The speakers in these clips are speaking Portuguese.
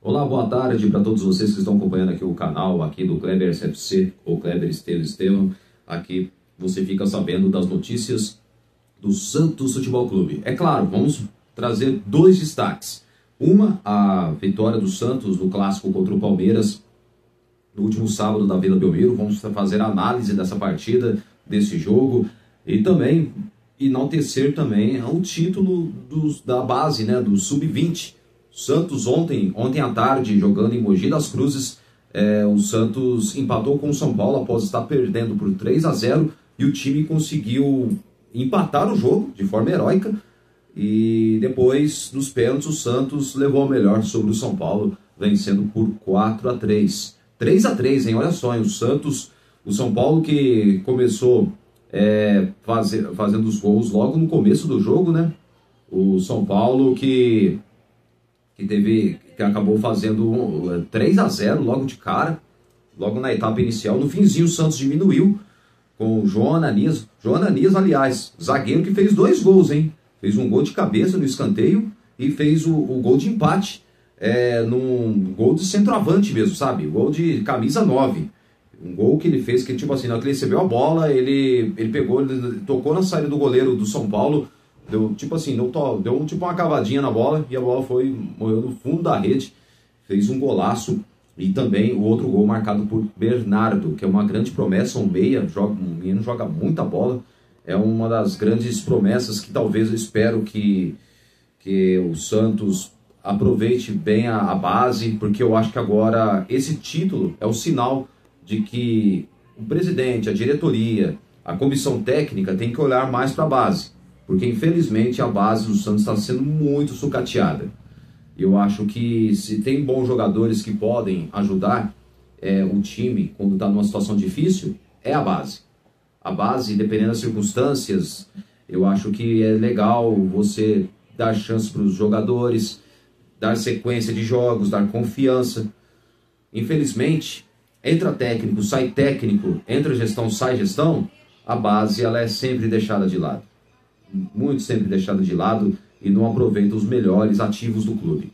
Olá, boa tarde para todos vocês que estão acompanhando aqui o canal aqui do Kleber SFC, ou Kleber Estevam. Aqui você fica sabendo das notícias do Santos Futebol Clube. É claro, vamos trazer dois destaques. Uma, a vitória do Santos no clássico contra o Palmeiras no último sábado da Vila Belmiro. Vamos fazer a análise dessa partida, desse jogo, e também enaltecer também o título da base, né, do Sub-20. Santos ontem à tarde, jogando em Mogi das Cruzes, o Santos empatou com o São Paulo após estar perdendo por 3-0 e o time conseguiu empatar o jogo de forma heróica e depois, nos pênaltis, o Santos levou a melhor sobre o São Paulo, vencendo por 4-3. 3-3, hein? Olha só, hein? O São Paulo que começou fazendo os gols logo no começo do jogo, né? O São Paulo que acabou fazendo 3-0 logo de cara, logo na etapa inicial. No finzinho o Santos diminuiu com o João Ananias. João Ananias, aliás, zagueiro que fez 2 gols, hein? Fez um gol de cabeça no escanteio e fez o gol de empate, num gol de centroavante mesmo, sabe? Gol de camisa 9. Um gol que ele fez que, tipo assim, na hora que ele recebeu a bola, ele pegou, ele tocou na saída do goleiro do São Paulo, deu tipo assim, deu tipo uma cavadinha na bola e a bola morreu no fundo da rede, fez um golaço. E também o outro gol marcado por Bernardo, que é uma grande promessa, um meia, um menino joga muita bola, é uma das grandes promessas que talvez eu espero que o Santos aproveite bem a base, porque eu acho que agora esse título é o sinal de que o presidente, a diretoria, a comissão técnica tem que olhar mais para a base, porque infelizmente a base do Santos está sendo muito sucateada. Eu acho que se tem bons jogadores que podem ajudar o time quando está numa situação difícil, é a base. A base, dependendo das circunstâncias, eu acho que é legal você dar chance para os jogadores, dar sequência de jogos, dar confiança. Infelizmente, entra técnico, sai técnico, entra gestão, sai gestão, a base ela é sempre deixada de lado. Muito sempre deixada de lado e não aproveita os melhores ativos do clube.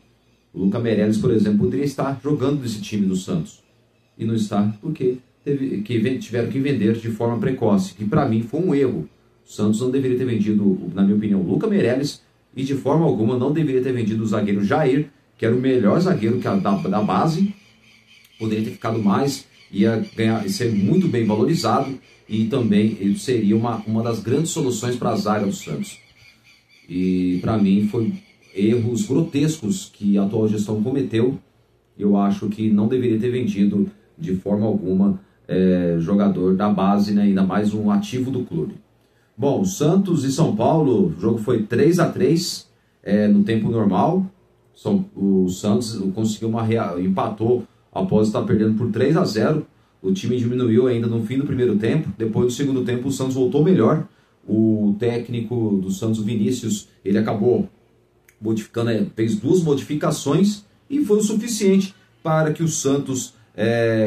O Lucas Meirelles, por exemplo, poderia estar jogando desse time do Santos. E não está porque tiveram que vender de forma precoce, que para mim foi um erro. O Santos não deveria ter vendido, na minha opinião, o Lucas Meirelles e de forma alguma não deveria ter vendido o zagueiro Jair, que era o melhor zagueiro da base. Poderia ter ficado mais, ia ganhar, ser muito bem valorizado e também ele seria uma das grandes soluções para a zaga do Santos. E para mim foi erros grotescos que a atual gestão cometeu. Eu acho que não deveria ter vendido de forma alguma jogador da base, né? Ainda mais um ativo do clube. Bom, Santos e São Paulo, o jogo foi 3-3 no tempo normal. O Santos conseguiu empatou após estar perdendo por 3-0. O time diminuiu ainda no fim do primeiro tempo. Depois do segundo tempo o Santos voltou melhor. O técnico do Santos, Vinícius, ele acabou modificando, fez 2 modificações e foi o suficiente para que o Santos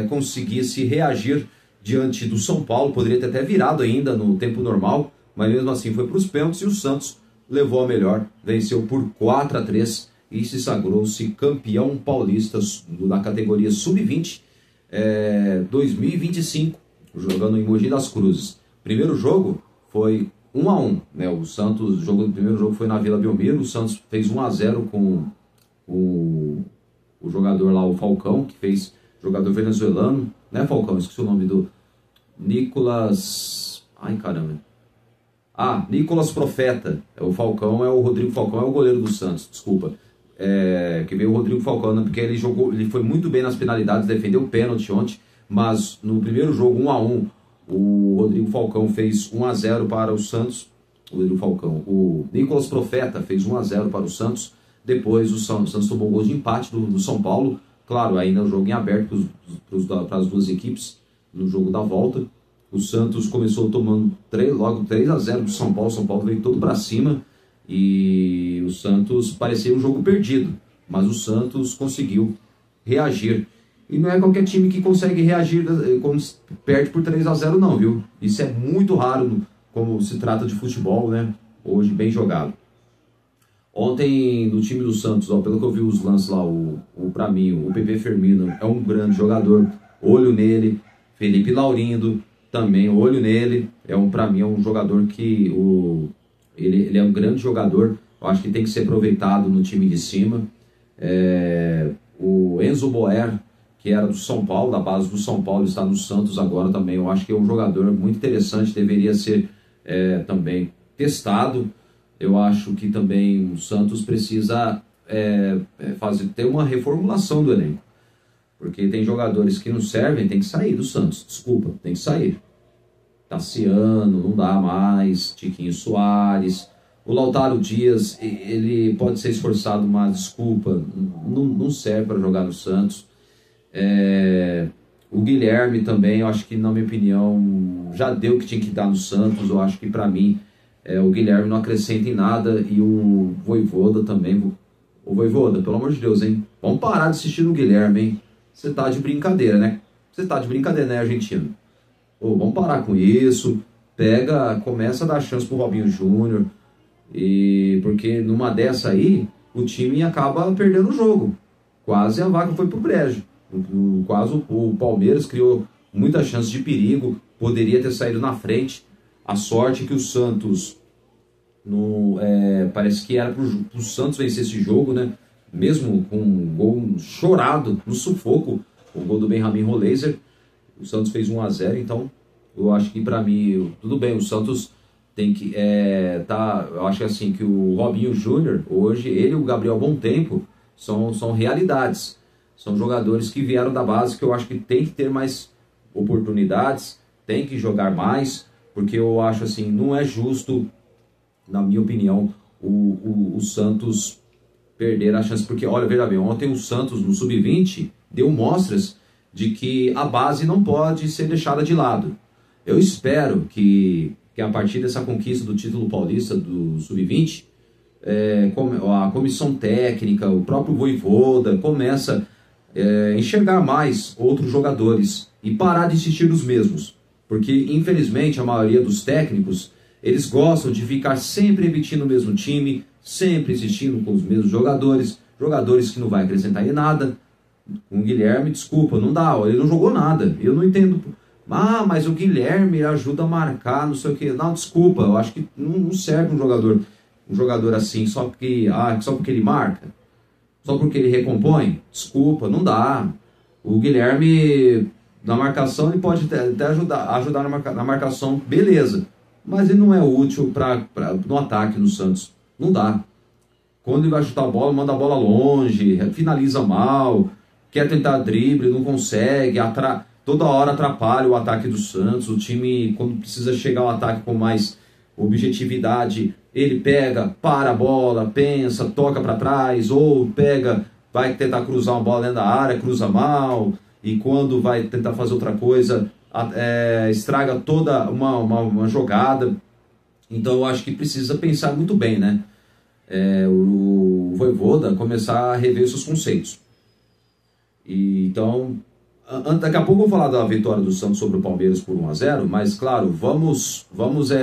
conseguisse reagir diante do São Paulo. Poderia ter até virado ainda no tempo normal, mas mesmo assim foi para os pênaltis e o Santos levou a melhor, venceu por 4-3 e se sagrou-se campeão paulista na categoria Sub-20 2025, jogando em Mogi das Cruzes. Primeiro jogo foi 1-1, né? O Santos, o primeiro jogo foi na Vila Belmiro, o Santos fez 1-0 com o jogador lá, o Falcão, que fez, jogador venezuelano, né, Falcão? Esqueci o nome do Nicolas... Ai, caramba. Nicolas Profeta. O Falcão o Rodrigo Falcão, é o goleiro do Santos, desculpa. Que veio o Rodrigo Falcão, né, porque ele foi muito bem nas penalidades, defendeu o pênalti ontem, mas no primeiro jogo, 1-1, o Rodrigo Falcão fez 1-0 para o Santos. O Nicolas Profeta fez 1-0 para o Santos. Depois o Santos tomou o gol de empate do São Paulo. Claro, ainda o jogo em aberto para as duas equipes no jogo da volta. O Santos começou tomando logo 3-0 do São Paulo. O São Paulo veio todo para cima e o Santos parecia um jogo perdido, mas o Santos conseguiu reagir. E não é qualquer time que consegue reagir quando perde por 3-0 não, viu? Isso é muito raro como se trata de futebol, né? Hoje bem jogado. Ontem, no time do Santos, ó, pelo que eu vi os lances lá, pra mim, o PP Firmino é um grande jogador, olho nele. Felipe Laurindo, também olho nele. Pra mim, é um jogador que ele é um grande jogador. Eu acho que tem que ser aproveitado no time de cima. O Enzo Boer, que era do São Paulo, da base do São Paulo, está no Santos agora também. Eu acho que é um jogador muito interessante, deveria ser também testado. Eu acho que também o Santos precisa ter uma reformulação do elenco. Porque tem jogadores que não servem, tem que sair do Santos. Desculpa, tem que sair. Tassiano, não dá mais. Tiquinho Soares. O Lautaro Dias, ele pode ser esforçado, mas desculpa, não serve para jogar no Santos. O Guilherme também, eu acho que, na minha opinião, já deu o que tinha que dar no Santos. Eu acho que, para mim, o Guilherme não acrescenta em nada. E o Vojvoda também. O Vojvoda, pelo amor de Deus, hein? Vamos parar de assistir no Guilherme, hein? Você tá de brincadeira, né? Você tá de brincadeira, né, argentino? Vamos parar com isso. Começa a dar chance pro Robinho Júnior. Porque numa dessa aí, o time acaba perdendo o jogo. Quase a vaca foi pro brejo. Quase o Palmeiras criou muitas chances de perigo. Poderia ter saído na frente. A sorte que o Santos... parece que era pro Santos vencer esse jogo, né? Mesmo com um gol chorado, no sufoco, o gol do Benjamin Roleiser, o Santos fez 1-0, então eu acho que para mim, tudo bem, o Santos tem que, eu acho que assim, que o Robinho Júnior, hoje, ele e o Gabriel Bom Tempo, são realidades, são jogadores que vieram da base, que eu acho que tem que ter mais oportunidades, tem que jogar mais, porque eu acho assim, não é justo, na minha opinião, o Santos perder a chance, porque olha, veja bem, ontem o Santos no Sub-20 deu mostras de que a base não pode ser deixada de lado. Eu espero que a partir dessa conquista do título paulista do Sub-20, a comissão técnica, o próprio Vojvoda começa a enxergar mais outros jogadores e parar de insistir nos mesmos, porque infelizmente a maioria dos técnicos, eles gostam de ficar sempre repetindo o mesmo time, sempre insistindo com os mesmos jogadores que não vai acrescentar em nada. Com o Guilherme, desculpa, não dá, ele não jogou nada, eu não entendo. Mas o Guilherme ajuda a marcar, não sei o que. Não, desculpa, eu acho que não serve um jogador assim, só porque ele marca, só porque ele recompõe. Desculpa, não dá. O Guilherme, na marcação, ele pode até ajudar na marcação, beleza. Mas ele não é útil no ataque no Santos. Não dá. Quando ele vai chutar a bola, manda a bola longe, finaliza mal, quer tentar drible, não consegue, toda hora atrapalha o ataque do Santos. O time, quando precisa chegar ao ataque com mais objetividade, ele para a bola, pensa, toca para trás, ou vai tentar cruzar uma bola dentro da área, cruza mal, e quando vai tentar fazer outra coisa, estraga toda uma jogada. Então eu acho que precisa pensar muito bem, né? O Vojvoda começar a rever seus conceitos. Então, daqui a pouco eu vou falar da vitória do Santos sobre o Palmeiras por 1-0, mas claro, vamos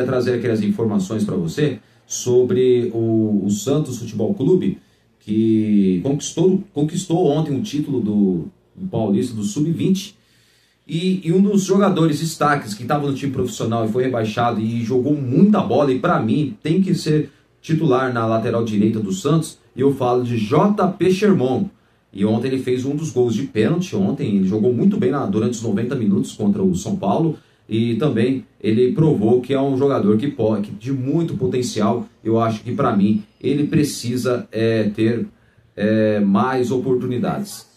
trazer aquelas informações para você sobre o Santos Futebol Clube, que conquistou ontem o título do Paulista do Sub-20. E um dos jogadores destaques que estava no time profissional e foi rebaixado e jogou muita bola, e para mim tem que ser titular na lateral direita do Santos, e eu falo de JP Sherman. E ontem ele fez um dos gols de pênalti. Ontem ele jogou muito bem durante os 90 minutos contra o São Paulo, e também ele provou que é um jogador que de muito potencial. Eu acho que para mim ele precisa ter mais oportunidades.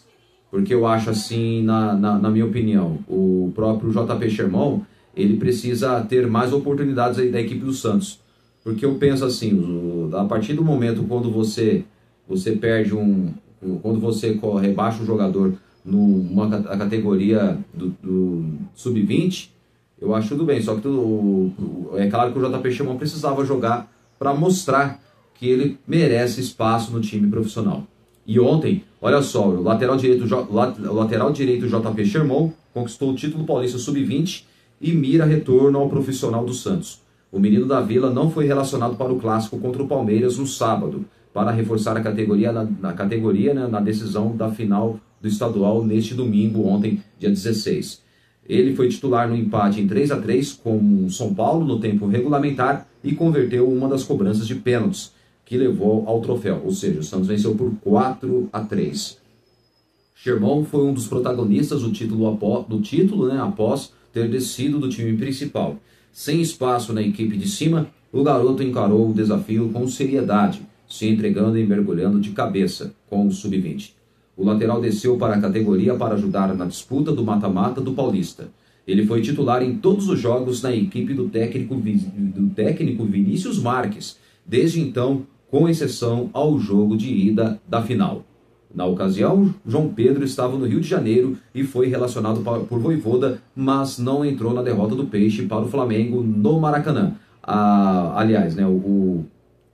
Porque eu acho assim, na minha opinião, o próprio JP Sherman, ele precisa ter mais oportunidades aí da equipe do Santos. Porque eu penso assim, a partir do momento quando você perde quando você rebaixa um jogador numa categoria do Sub-20, eu acho tudo bem. Só que é claro que o JP Sherman precisava jogar para mostrar que ele merece espaço no time profissional. E ontem, olha só, o lateral direito JP Sherman conquistou o título paulista Sub-20 e mira retorno ao profissional do Santos. O menino da Vila não foi relacionado para o clássico contra o Palmeiras no sábado, para reforçar a categoria na decisão da final do estadual neste domingo, ontem, dia 16. Ele foi titular no empate em 3-3 com o São Paulo no tempo regulamentar e converteu uma das cobranças de pênaltis, que levou ao troféu, ou seja, o Santos venceu por 4-3. Sherman foi um dos protagonistas do título, após ter descido do time principal. Sem espaço na equipe de cima, o garoto encarou o desafio com seriedade, se entregando e mergulhando de cabeça com o sub-20. O lateral desceu para a categoria para ajudar na disputa do mata-mata do Paulista. Ele foi titular em todos os jogos na equipe do técnico Vinícius Marques, desde então, com exceção ao jogo de ida da final. Na ocasião, João Pedro estava no Rio de Janeiro e foi relacionado por Vojvoda, mas não entrou na derrota do Peixe para o Flamengo no Maracanã. Aliás, né,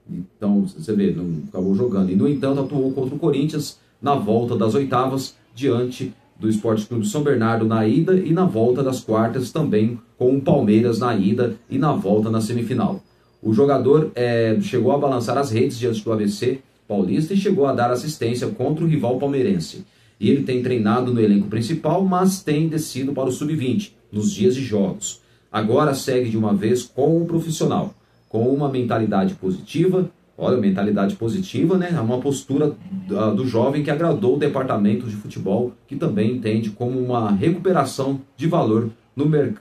então você vê, não acabou jogando. E, no entanto, atuou contra o Corinthians na volta das oitavas, diante do Sport Clube São Bernardo na ida e na volta das quartas, também com o Palmeiras na ida e na volta na semifinal. O jogador chegou a balançar as redes diante do ABC Paulista e chegou a dar assistência contra o rival palmeirense. E ele tem treinado no elenco principal, mas tem descido para o sub-20 nos dias de jogos. Agora segue de uma vez com o profissional, com uma mentalidade positiva. Olha, mentalidade positiva, né? É uma postura do jovem que agradou o departamento de futebol, que também entende como uma recuperação de valor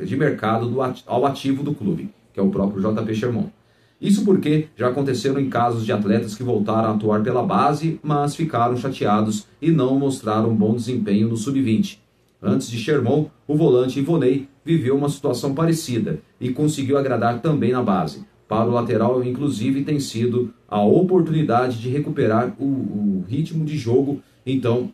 de mercado ao ativo do clube, que é o próprio JP Sherman. Isso porque já aconteceram em casos de atletas que voltaram a atuar pela base, mas ficaram chateados e não mostraram bom desempenho no sub-20. Antes de Sherman, o volante Ivonei viveu uma situação parecida e conseguiu agradar também na base. Para o lateral, inclusive, tem sido a oportunidade de recuperar o ritmo de jogo. Então,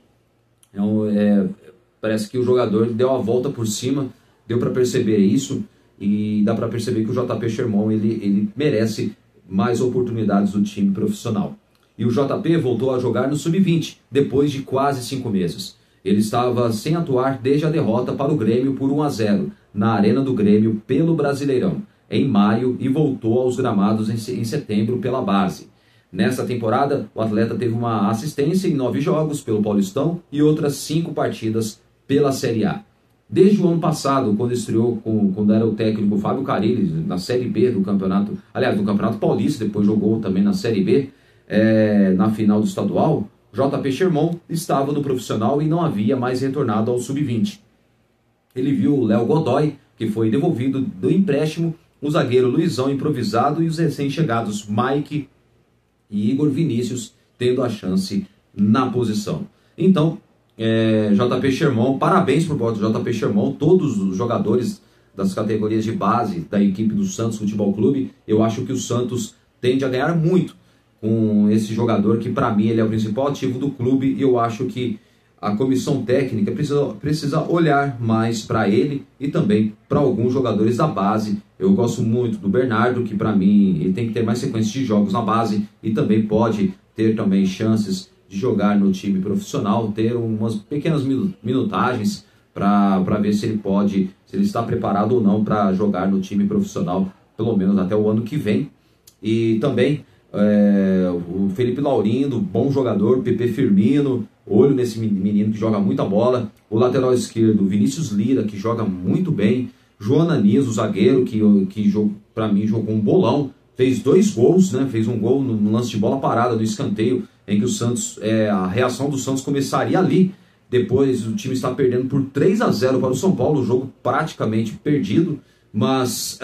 parece que o jogador deu a volta por cima, deu para perceber isso. E dá para perceber que o JP Sherman ele merece mais oportunidades do time profissional. E o JP voltou a jogar no sub-20 depois de quase 5 meses. Ele estava sem atuar desde a derrota para o Grêmio por 1-0 na Arena do Grêmio pelo Brasileirão em maio e voltou aos gramados em setembro pela base. Nessa temporada, o atleta teve uma assistência em 9 jogos pelo Paulistão e outras 5 partidas pela Série A. Desde o ano passado, quando estreou, quando era o técnico Fábio Carille, na Série B do Campeonato, aliás, do Campeonato Paulista, depois jogou também na Série B, na final do estadual, JP Sherman estava no profissional e não havia mais retornado ao sub-20. Ele viu o Léo Godoy, que foi devolvido do empréstimo, o zagueiro Luizão improvisado e os recém-chegados Mike e Igor Vinícius tendo a chance na posição. Então, JP Sherman, parabéns por voto do JP Sherman, todos os jogadores das categorias de base da equipe do Santos Futebol Clube. Eu acho que o Santos tende a ganhar muito com esse jogador, que para mim ele é o principal ativo do clube, e eu acho que a comissão técnica precisa olhar mais para ele e também para alguns jogadores da base. Eu gosto muito do Bernardo, que para mim ele tem que ter mais sequência de jogos na base e também pode ter também chances de jogar no time profissional, ter umas pequenas minutagens para ver se ele está preparado ou não para jogar no time profissional, pelo menos até o ano que vem. E também o Felipe Laurindo, bom jogador, Pepe Firmino, olho nesse menino que joga muita bola. O lateral esquerdo, Vinícius Lira, que joga muito bem. João Ananias, o zagueiro, que para mim jogou um bolão, fez 2 gols, né? Fez um gol no lance de bola parada, no escanteio, em que o Santos, a reação do Santos começaria ali. Depois o time está perdendo por 3-0 para o São Paulo, o jogo praticamente perdido, mas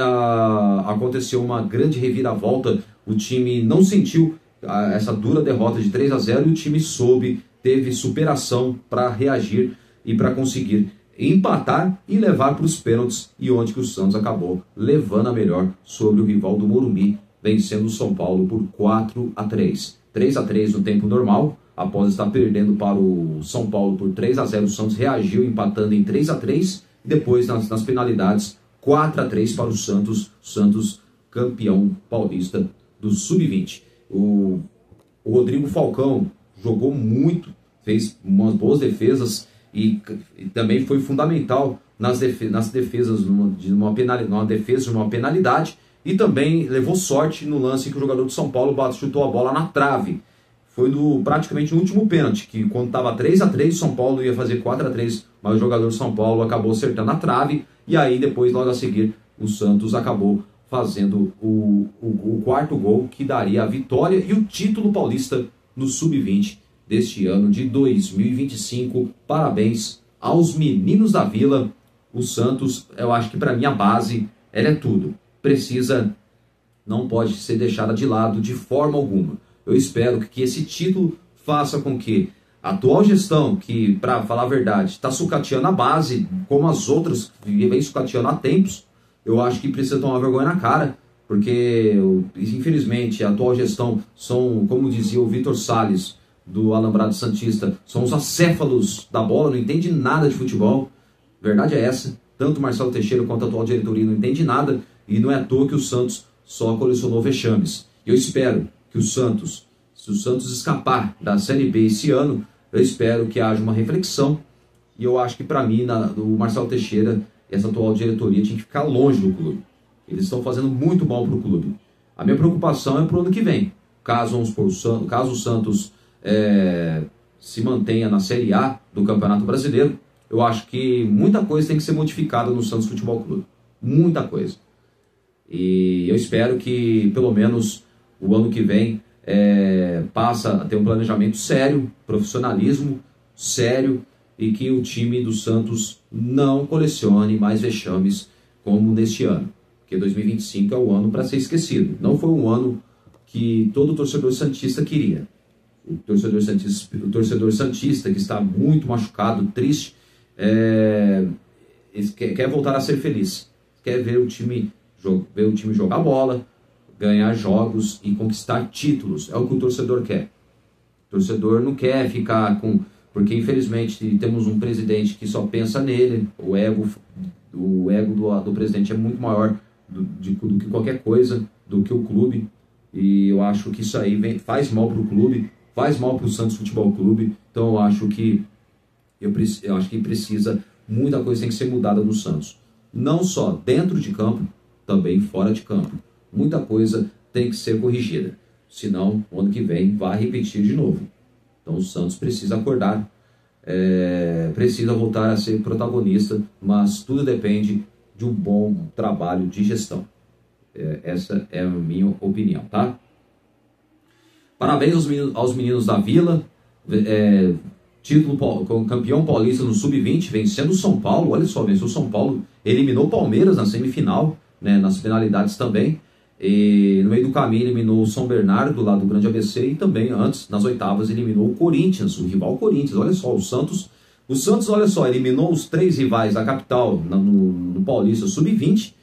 aconteceu uma grande reviravolta. O time não sentiu essa dura derrota de 3-0 e o time teve superação para reagir e para conseguir empatar e levar para os pênaltis, e onde que o Santos acabou levando a melhor sobre o rival do Morumbi, vencendo o São Paulo por 4-3. 3-3 no tempo normal. Após estar perdendo para o São Paulo por 3-0, o Santos reagiu empatando em 3-3, e depois nas penalidades 4-3 para o Santos campeão paulista do Sub-20. O Rodrigo Falcão jogou muito, fez umas boas defesas e também foi fundamental nas defesas de uma penalidade, e também levou sorte no lance que o jogador de São Paulo chutou a bola na trave. foi praticamente no último pênalti, que quando estava 3-3, São Paulo ia fazer 4-3, mas o jogador de São Paulo acabou acertando a trave, e aí depois, logo a seguir, o Santos acabou fazendo o quarto gol, que daria a vitória e o título paulista no Sub-20 deste ano de 2025. Parabéns aos meninos da Vila. O Santos, eu acho que para mim a base, ela é tudo. Não pode ser deixada de lado de forma alguma. Eu espero que esse título faça com que a atual gestão, que, para falar a verdade, está sucateando a base, como as outras vem sucateando há tempos, eu acho que precisa tomar vergonha na cara, porque, infelizmente, a atual gestão são, como dizia o Vitor Salles, do Alambrado Santista, são os acéfalos da bola, não entende nada de futebol. Verdade é essa. Tanto o Marcelo Teixeira quanto a atual diretoria não entende nada, e não é à toa que o Santos só colecionou vexames. Eu espero que o Santos, se o Santos escapar da Série B esse ano, eu espero que haja uma reflexão, e eu acho que, para mim, o Marcelo Teixeira, essa atual diretoria, tinha que ficar longe do clube. Eles estão fazendo muito mal para o clube. A minha preocupação é para o ano que vem. Caso o Santos se mantenha na Série A do Campeonato Brasileiro, eu acho que muita coisa tem que ser modificada no Santos Futebol Clube. Muita coisa. E eu espero que, pelo menos, o ano que vem passa a ter um planejamento sério, profissionalismo sério, e que o time do Santos não colecione mais vexames como neste ano. Porque 2025 é o ano para ser esquecido. Não foi um ano que todo torcedor santista queria. O torcedor santista, que está muito machucado, triste, quer voltar a ser feliz. Quer ver o time jogar bola, ganhar jogos e conquistar títulos. É o que o torcedor quer. O torcedor não quer ficar com... Porque, infelizmente, temos um presidente que só pensa nele. O ego do presidente é muito maior do que qualquer coisa, do que o clube. E eu acho que isso aí faz mal para o clube, faz mal para o Santos Futebol Clube. Então eu acho que precisa, muita coisa tem que ser mudada no Santos. Não só dentro de campo, também fora de campo. Muita coisa tem que ser corrigida. Senão, o ano que vem vai repetir de novo. Então o Santos precisa acordar, precisa voltar a ser protagonista, mas tudo depende de um bom trabalho de gestão. Essa é a minha opinião, tá? Parabéns aos meninos da Vila, campeão paulista no Sub-20, vencendo o São Paulo. Olha só, venceu o São Paulo, eliminou o Palmeiras na semifinal, né, nas penalidades também. E no meio do caminho eliminou o São Bernardo, lá do Grande ABC, e também antes, nas oitavas, eliminou o Corinthians, o rival Corinthians. Olha só, o Santos, olha só, eliminou os 3 rivais da capital no Paulista Sub-20.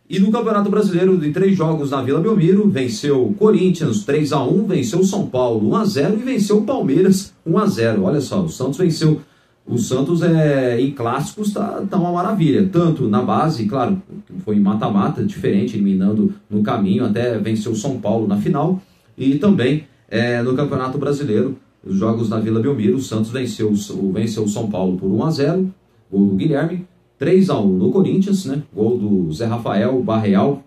E no Campeonato Brasileiro, de 3 jogos na Vila Belmiro, venceu o Corinthians 3-1, venceu o São Paulo 1-0 e venceu o Palmeiras 1-0. Olha só, o Santos venceu. O Santos em clássicos tá uma maravilha. Tanto na base, claro, foi em mata-mata, diferente, eliminando no caminho, até venceu o São Paulo na final. E também no Campeonato Brasileiro, os jogos na Vila Belmiro, o Santos venceu o São Paulo por 1-0, gol do Guilherme. 3-1 no Corinthians, né? Gol do Zé Rafael Barreal.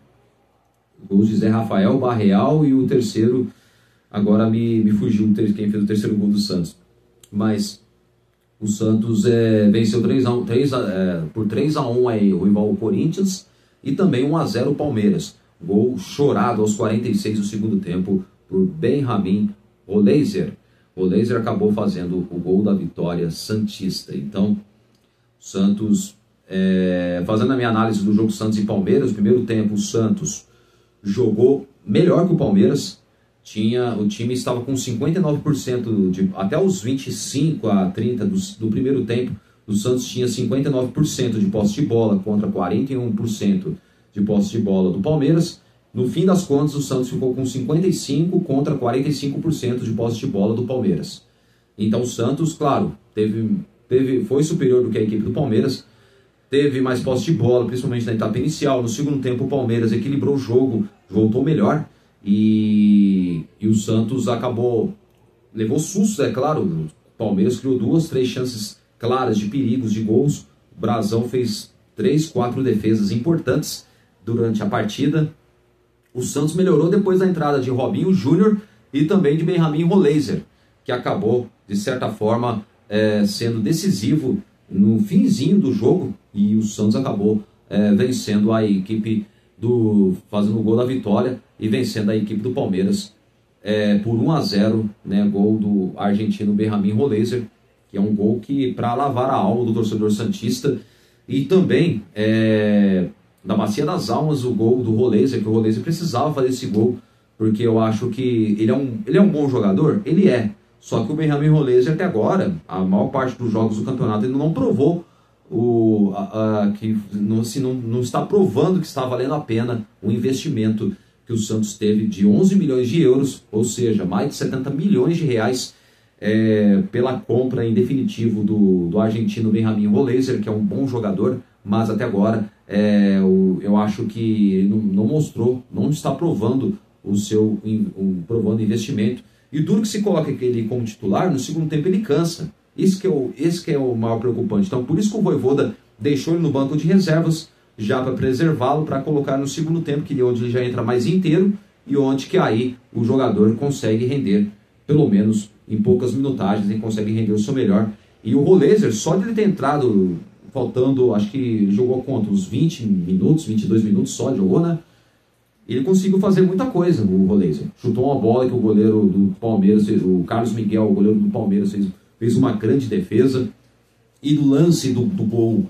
Gols de Zé Rafael Barreal, e o terceiro, agora me fugiu quem fez o terceiro gol do Santos. Mas o Santos venceu por 3-1 aí, o rival Corinthians, e também 1-0 o Palmeiras. Gol chorado aos 46 do segundo tempo por Benjamin Roleiser. Roleiser acabou fazendo o gol da vitória santista. Então, o Santos... fazendo a minha análise do jogo Santos e Palmeiras, no primeiro tempo o Santos jogou melhor que o Palmeiras. O time estava com 59%, até os 25 a 30 do primeiro tempo, o Santos tinha 59% de posse de bola contra 41% de posse de bola do Palmeiras. No fim das contas, o Santos ficou com 55% contra 45% de posse de bola do Palmeiras. Então o Santos, claro, foi superior do que a equipe do Palmeiras, teve mais posse de bola, principalmente na etapa inicial. No segundo tempo, o Palmeiras equilibrou o jogo, voltou melhor, e o Santos levou sustos, é claro. O Palmeiras criou 2, 3 chances claras de perigos, de gols. O Brasão fez 3, 4 defesas importantes durante a partida. O Santos melhorou depois da entrada de Robinho Júnior e também de Benjamin Roleiser. que acabou, de certa forma, sendo decisivo no finzinho do jogo, e o Santos acabou vencendo a equipe fazendo o gol da vitória e vencendo a equipe do Palmeiras por 1-0, né, gol do argentino Benjamin Rolezer, que é um gol que para lavar a alma do torcedor santista, e também da Bacia das Almas, o gol do Rolezer, que o Rolezer precisava fazer esse gol, porque eu acho que ele é um bom jogador, ele é. Só que o Benjamin Rolezer até agora, a maior parte dos jogos do campeonato, ele não provou que não está provando que está valendo a pena o investimento que o Santos teve de 11 milhões de euros, ou seja, mais de 70 milhões de reais pela compra em definitivo do argentino Benjamin Rolezer, que é um bom jogador, mas até agora eu acho que ele não mostrou, não está provando provando investimento. E duro que se coloca ele como titular, no segundo tempo ele cansa. Esse que é o maior preocupante. Então, por isso que o Vojvoda deixou ele no banco de reservas, já para preservá-lo, para colocar no segundo tempo, que é onde ele já entra mais inteiro, e onde que aí o jogador consegue render, pelo menos em poucas minutagens, ele consegue render o seu melhor. E o Rolezer, só de ele ter entrado, faltando, acho que ele jogou contra uns 20 minutos, 22 minutos só, jogou, né? Ele conseguiu fazer muita coisa, o Rolezer. Chutou uma bola que o goleiro do Palmeiras, o Carlos Miguel, o goleiro do Palmeiras, fez uma grande defesa. E no lance do gol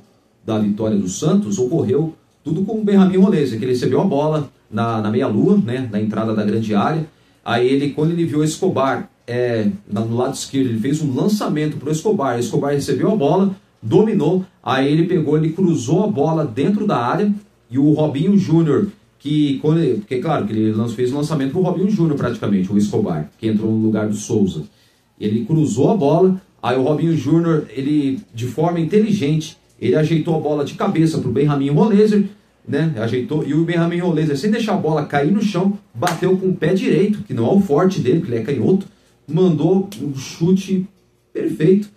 da vitória do Santos, ocorreu tudo com o Benjamin Rolezer, que ele recebeu a bola na meia-lua, né, na entrada da grande área. Aí quando ele viu o Escobar no lado esquerdo, ele fez um lançamento para o Escobar. O Escobar recebeu a bola, dominou, aí ele cruzou a bola dentro da área, e o Robinho Júnior, porque claro que ele fez um lançamento para o Robinho Júnior praticamente, o Escobar, que entrou no lugar do Souza. Ele cruzou a bola, aí o Robinho Júnior, ele de forma inteligente, ele ajeitou a bola de cabeça para o Benjamin Rolezer, né? Ajeitou, e o Benjamin Rolezer, sem deixar a bola cair no chão, bateu com o pé direito, que não é o forte dele, que ele é canhoto, mandou um chute perfeito,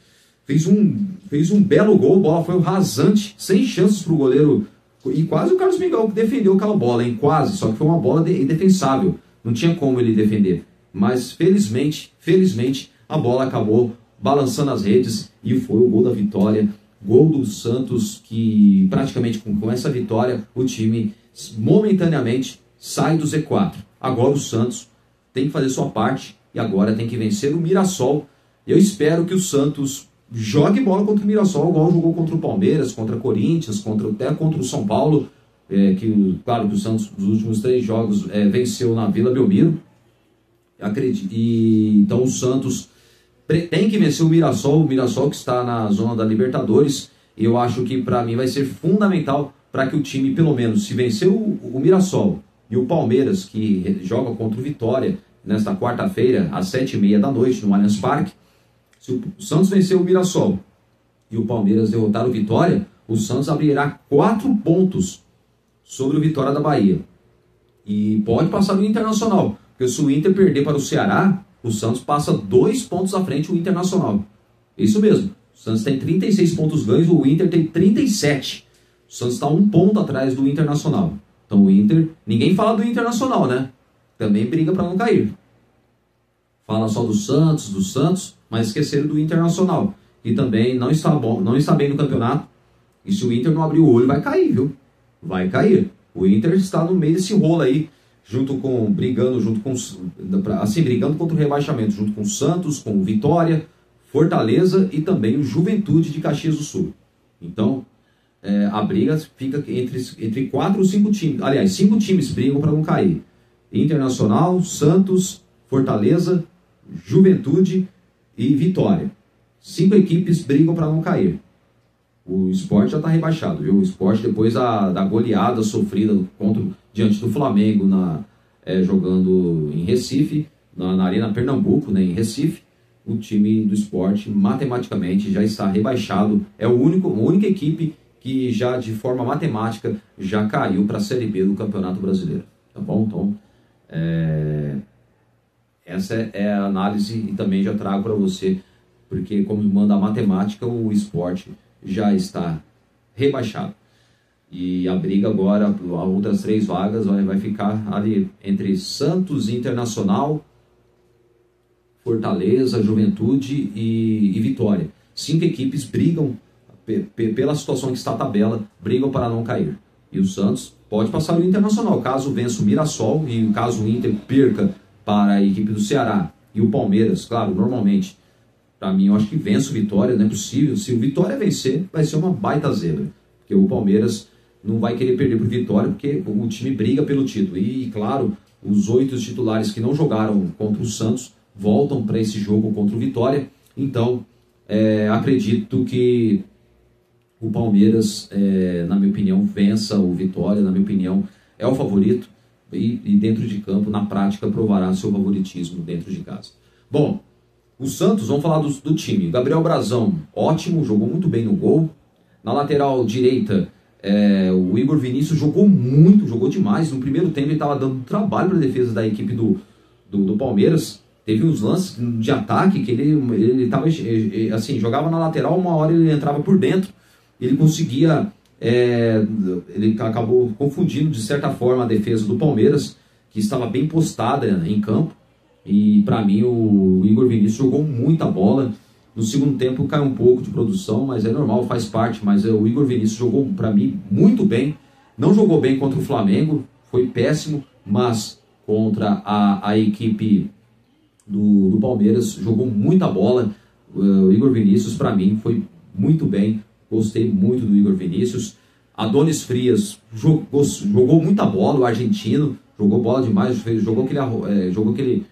fez um belo gol, a bola foi rasante, sem chances para o goleiro. E quase o Carlos Miguel defendeu aquela bola, hein? Quase, só que foi uma bola indefensável. Não tinha como ele defender. Mas felizmente, a bola acabou balançando as redes e foi o gol da vitória. Gol do Santos, que praticamente com essa vitória o time momentaneamente sai do Z4. Agora o Santos tem que fazer sua parte e agora tem que vencer o Mirassol. Eu espero que o Santos jogue bola contra o Mirassol, igual jogou contra o Palmeiras, contra o Corinthians, até contra o São Paulo, claro que o Santos, nos últimos 3 jogos, venceu na Vila Belmiro. Então o Santos tem que vencer o Mirassol que está na zona da Libertadores, e eu acho que para mim vai ser fundamental para que o time, pelo menos, se vencer o Mirassol e o Palmeiras, que joga contra o Vitória nesta quarta-feira, às 7h30 da noite, no Allianz Parque. Se o Santos vencer o Mirassol e o Palmeiras derrotar o Vitória, o Santos abrirá 4 pontos sobre o Vitória da Bahia. E pode passar no Internacional, porque se o Inter perder para o Ceará, o Santos passa 2 pontos à frente do Internacional. Isso mesmo, o Santos tem 36 pontos ganhos, o Inter tem 37. O Santos está 1 ponto atrás do Internacional. Então o Inter, ninguém fala do Internacional, né? Também briga para não cair. Fala só do Santos, mas esqueceram do Internacional, que também não está bem no campeonato. E se o Inter não abrir o olho, vai cair, viu? Vai cair. O Inter está no meio desse rolo aí, brigando contra o rebaixamento, junto com o Santos, com o Vitória, Fortaleza e também o Juventude de Caxias do Sul. Então, a briga fica entre 4 ou 5 times. Aliás, 5 times brigam para não cair. Internacional, Santos, Fortaleza, Juventude e Vitória. 5 equipes brigam para não cair. O Sport já está rebaixado, viu? O Sport, depois da goleada sofrida diante do Flamengo, jogando em Recife, na Arena Pernambuco, né, em Recife, o time do Sport matematicamente já está rebaixado. É a única equipe que já de forma matemática já caiu para a Série B do Campeonato Brasileiro. Tá bom? Então, essa é a análise, e também já trago para você, porque como manda a matemática, o Sport já está rebaixado. E a briga agora, as outras 3 vagas, vai ficar ali entre Santos, Internacional, Fortaleza, Juventude e Vitória. 5 equipes brigam, pela situação que está a tabela, brigam para não cair. E o Santos pode passar o Internacional, caso vença o Mirassol e caso o Inter perca para a equipe do Ceará. E o Palmeiras, claro, normalmente, para mim, eu acho que vence o Vitória, não é possível. Se o Vitória vencer, vai ser uma baita zebra. Porque o Palmeiras não vai querer perder para o Vitória, porque o time briga pelo título. E, claro, os 8 titulares que não jogaram contra o Santos voltam para esse jogo contra o Vitória. Então, acredito que o Palmeiras, na minha opinião, vença o Vitória. Na minha opinião, é o favorito. E dentro de campo, na prática, provará seu favoritismo dentro de casa. Bom, o Santos, vamos falar do time. Gabriel Brazão, ótimo, jogou muito bem no gol. Na lateral direita, o Igor Vinícius jogou muito, jogou demais. No primeiro tempo ele estava dando trabalho para a defesa da equipe do Palmeiras. Teve uns lances de ataque que ele estava assim, jogava na lateral, uma hora ele entrava por dentro. Ele conseguia, ele acabou confundindo de certa forma a defesa do Palmeiras, que estava bem postada em campo. E para mim o Igor Vinícius jogou muita bola. No segundo tempo caiu um pouco de produção, mas é normal, faz parte. Mas o Igor Vinícius jogou para mim muito bem. Não jogou bem contra o Flamengo, foi péssimo, mas contra a equipe do Palmeiras jogou muita bola. O Igor Vinícius para mim foi muito bem. Gostei muito do Igor Vinícius. Adonis Frias jogou muita bola, o argentino jogou bola demais, jogou aquele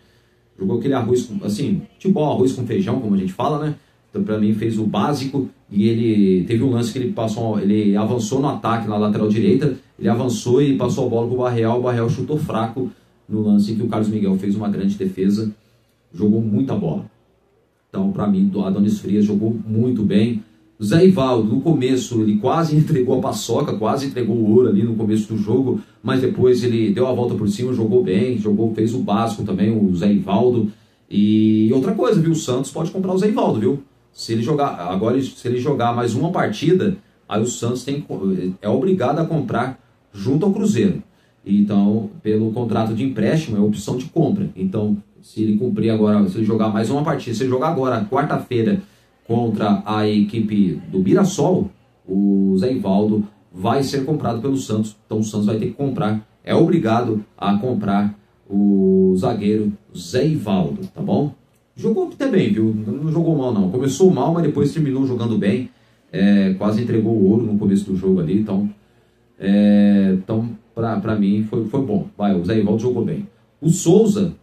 arroz, assim, tipo arroz com feijão, como a gente fala, né? Então, pra mim, fez o básico. E ele teve um lance que ele avançou no ataque na lateral direita. Ele avançou e passou a bola pro Barreal. O Barreal chutou fraco no lance em que o Carlos Miguel fez uma grande defesa. Jogou muita bola. Então, pra mim, o Adonis Frias jogou muito bem. O Zé Ivaldo, no começo, ele quase entregou a paçoca, quase entregou o ouro ali no começo do jogo, mas depois ele deu a volta por cima, jogou bem, fez o básico também, o Zé Ivaldo. E outra coisa, viu? O Santos pode comprar o Zé Ivaldo, viu? Se ele jogar mais uma partida, aí o Santos é obrigado a comprar junto ao Cruzeiro. Então, pelo contrato de empréstimo, é opção de compra. Então, se ele cumprir agora, se ele jogar mais uma partida, se ele jogar agora, quarta-feira, contra a equipe do Mirassol, o Zé Ivaldo vai ser comprado pelo Santos. Então o Santos vai ter que comprar, é obrigado a comprar o zagueiro Zé Ivaldo, tá bom? Jogou até bem, viu? Não jogou mal não. Começou mal, mas depois terminou jogando bem. Quase entregou o ouro no começo do jogo ali. Então pra mim foi bom. O Zé Ivaldo jogou bem. O Souza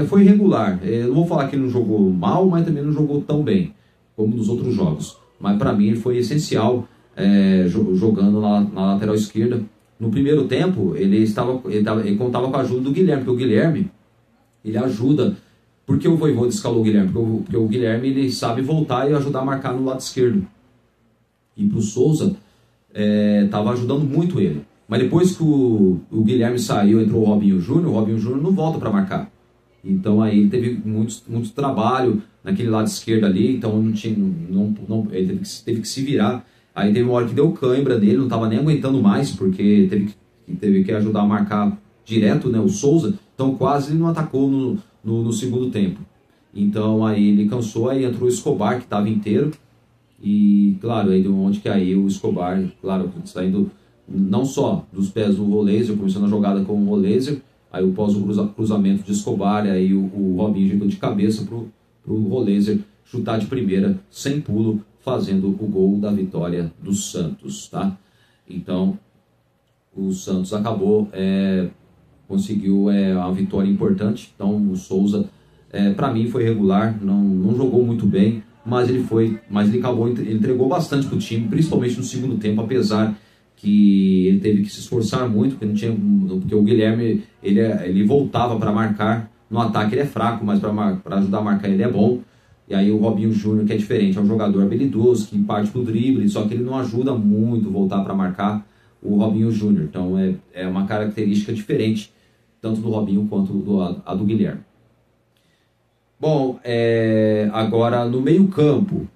foi irregular. Eu não vou falar que ele não jogou mal, mas também não jogou tão bem como nos outros jogos. Mas para mim ele foi essencial jogando na lateral esquerda. No primeiro tempo ele contava com a ajuda do Guilherme, porque o Guilherme ele ajuda. Por que o Vojvoda escalou o Guilherme? Porque o Guilherme ele sabe voltar e ajudar a marcar no lado esquerdo. E pro Souza estava ajudando muito ele. Mas depois que o Guilherme saiu, entrou o Robinho Júnior não volta para marcar. Então aí ele teve muito trabalho naquele lado esquerdo ali, então ele teve que se virar. Aí teve uma hora que deu cãibra nele, não estava nem aguentando mais, porque teve que ajudar a marcar direto, né, o Souza. Então quase ele não atacou no segundo tempo. Então aí ele cansou, aí entrou o Escobar, que estava inteiro. E claro, aí deu onde que aí o Escobar, claro, saindo não só dos pés do Roleiser, começando a jogada com o Roleiser. Aí após o cruzamento de Escobar, aí o Robinho jogou de cabeça pro Roleiser chutar de primeira, sem pulo, fazendo o gol da vitória do Santos, tá? Então, o Santos conseguiu uma vitória importante. Então, o Souza, para mim, foi regular, não jogou muito bem, mas ele entregou bastante pro time, principalmente no segundo tempo, apesar que ele teve que se esforçar muito, porque o Guilherme ele voltava para marcar. No ataque ele é fraco, mas para ajudar a marcar ele é bom. E aí o Robinho Júnior, que é diferente, é um jogador habilidoso, que parte pro drible, só que ele não ajuda muito voltar para marcar o Robinho Júnior. Então é uma característica diferente, tanto do Robinho quanto a do Guilherme. Bom, agora no meio campo,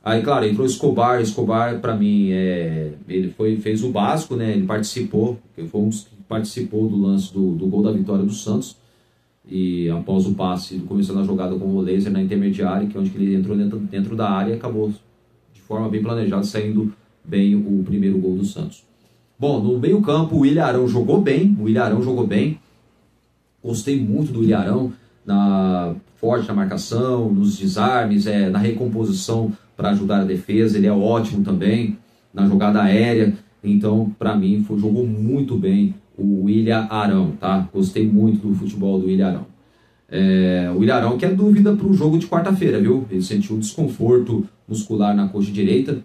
aí claro, entrou Escobar para mim, ele fez o básico, né? Ele participou, foi um dos que participou do lance do gol da vitória do Santos. e após o passe, começando a jogada com o laser na intermediária, que é onde ele entrou dentro da área e acabou de forma bem planejada, saindo bem o primeiro gol do Santos. Bom, no meio campo o Ilharão jogou bem, gostei muito do Ilharão, forte na marcação, nos desarmes, na recomposição para ajudar a defesa, ele é ótimo também na jogada aérea, então para mim jogou muito bem o Ilharão, tá? Gostei muito do futebol do Ilharão. O Ilharão que é dúvida para o jogo de quarta-feira, viu? Ele sentiu um desconforto muscular na coxa direita.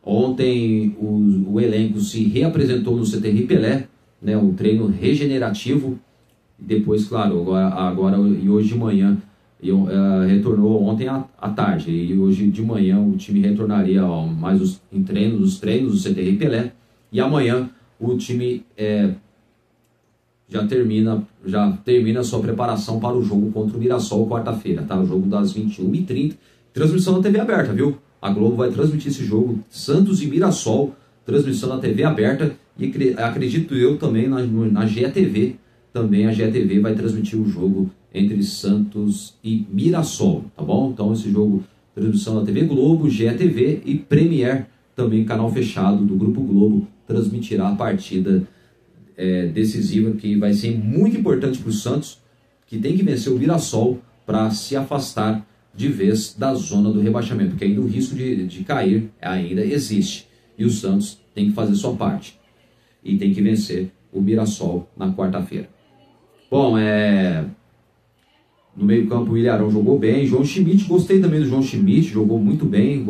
Ontem o elenco se reapresentou no CT Pelé, né? Um treino regenerativo. Depois, claro, agora e hoje de manhã, retornou ontem à tarde. E hoje de manhã o time retornaria mais os treinos do CT Pelé. E amanhã o time já termina a sua preparação para o jogo contra o Mirassol quarta-feira, tá? O jogo das 21h30, transmissão na TV aberta, viu? A Globo vai transmitir esse jogo, Santos e Mirassol, transmissão na TV aberta, e acredito eu também na GETV, também a GETV vai transmitir o jogo entre Santos e Mirassol, tá bom? Então esse jogo, transmissão na TV Globo, GETV e Premier, também canal fechado do Grupo Globo, transmitirá a partida decisiva, que vai ser muito importante para o Santos, que tem que vencer o Mirassol para se afastar de vez da zona do rebaixamento, porque ainda o risco de cair ainda existe, e o Santos tem que fazer sua parte e tem que vencer o Mirassol na quarta-feira. Bom, no meio campo o Ilharão jogou bem, João Schmidt, gostei também do João Schmidt, jogou muito bem,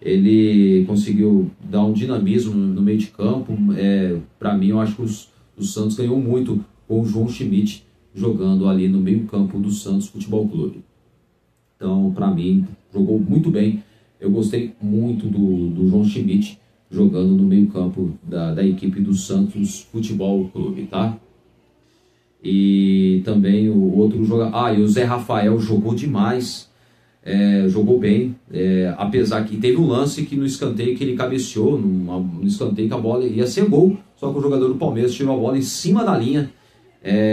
ele conseguiu dar um dinamismo no meio de campo. Para mim, eu acho que o Santos ganhou muito com o João Schmidt jogando ali no meio campo do Santos Futebol Clube. Então, para mim, jogou muito bem. Eu gostei muito do João Schmidt jogando no meio campo da equipe do Santos Futebol Clube, tá? E também o outro jogador... e o Zé Rafael jogou demais. Jogou bem, apesar que teve um lance que no escanteio que ele cabeceou, no escanteio que a bola ia ser gol, só que o jogador do Palmeiras tirou a bola em cima da linha.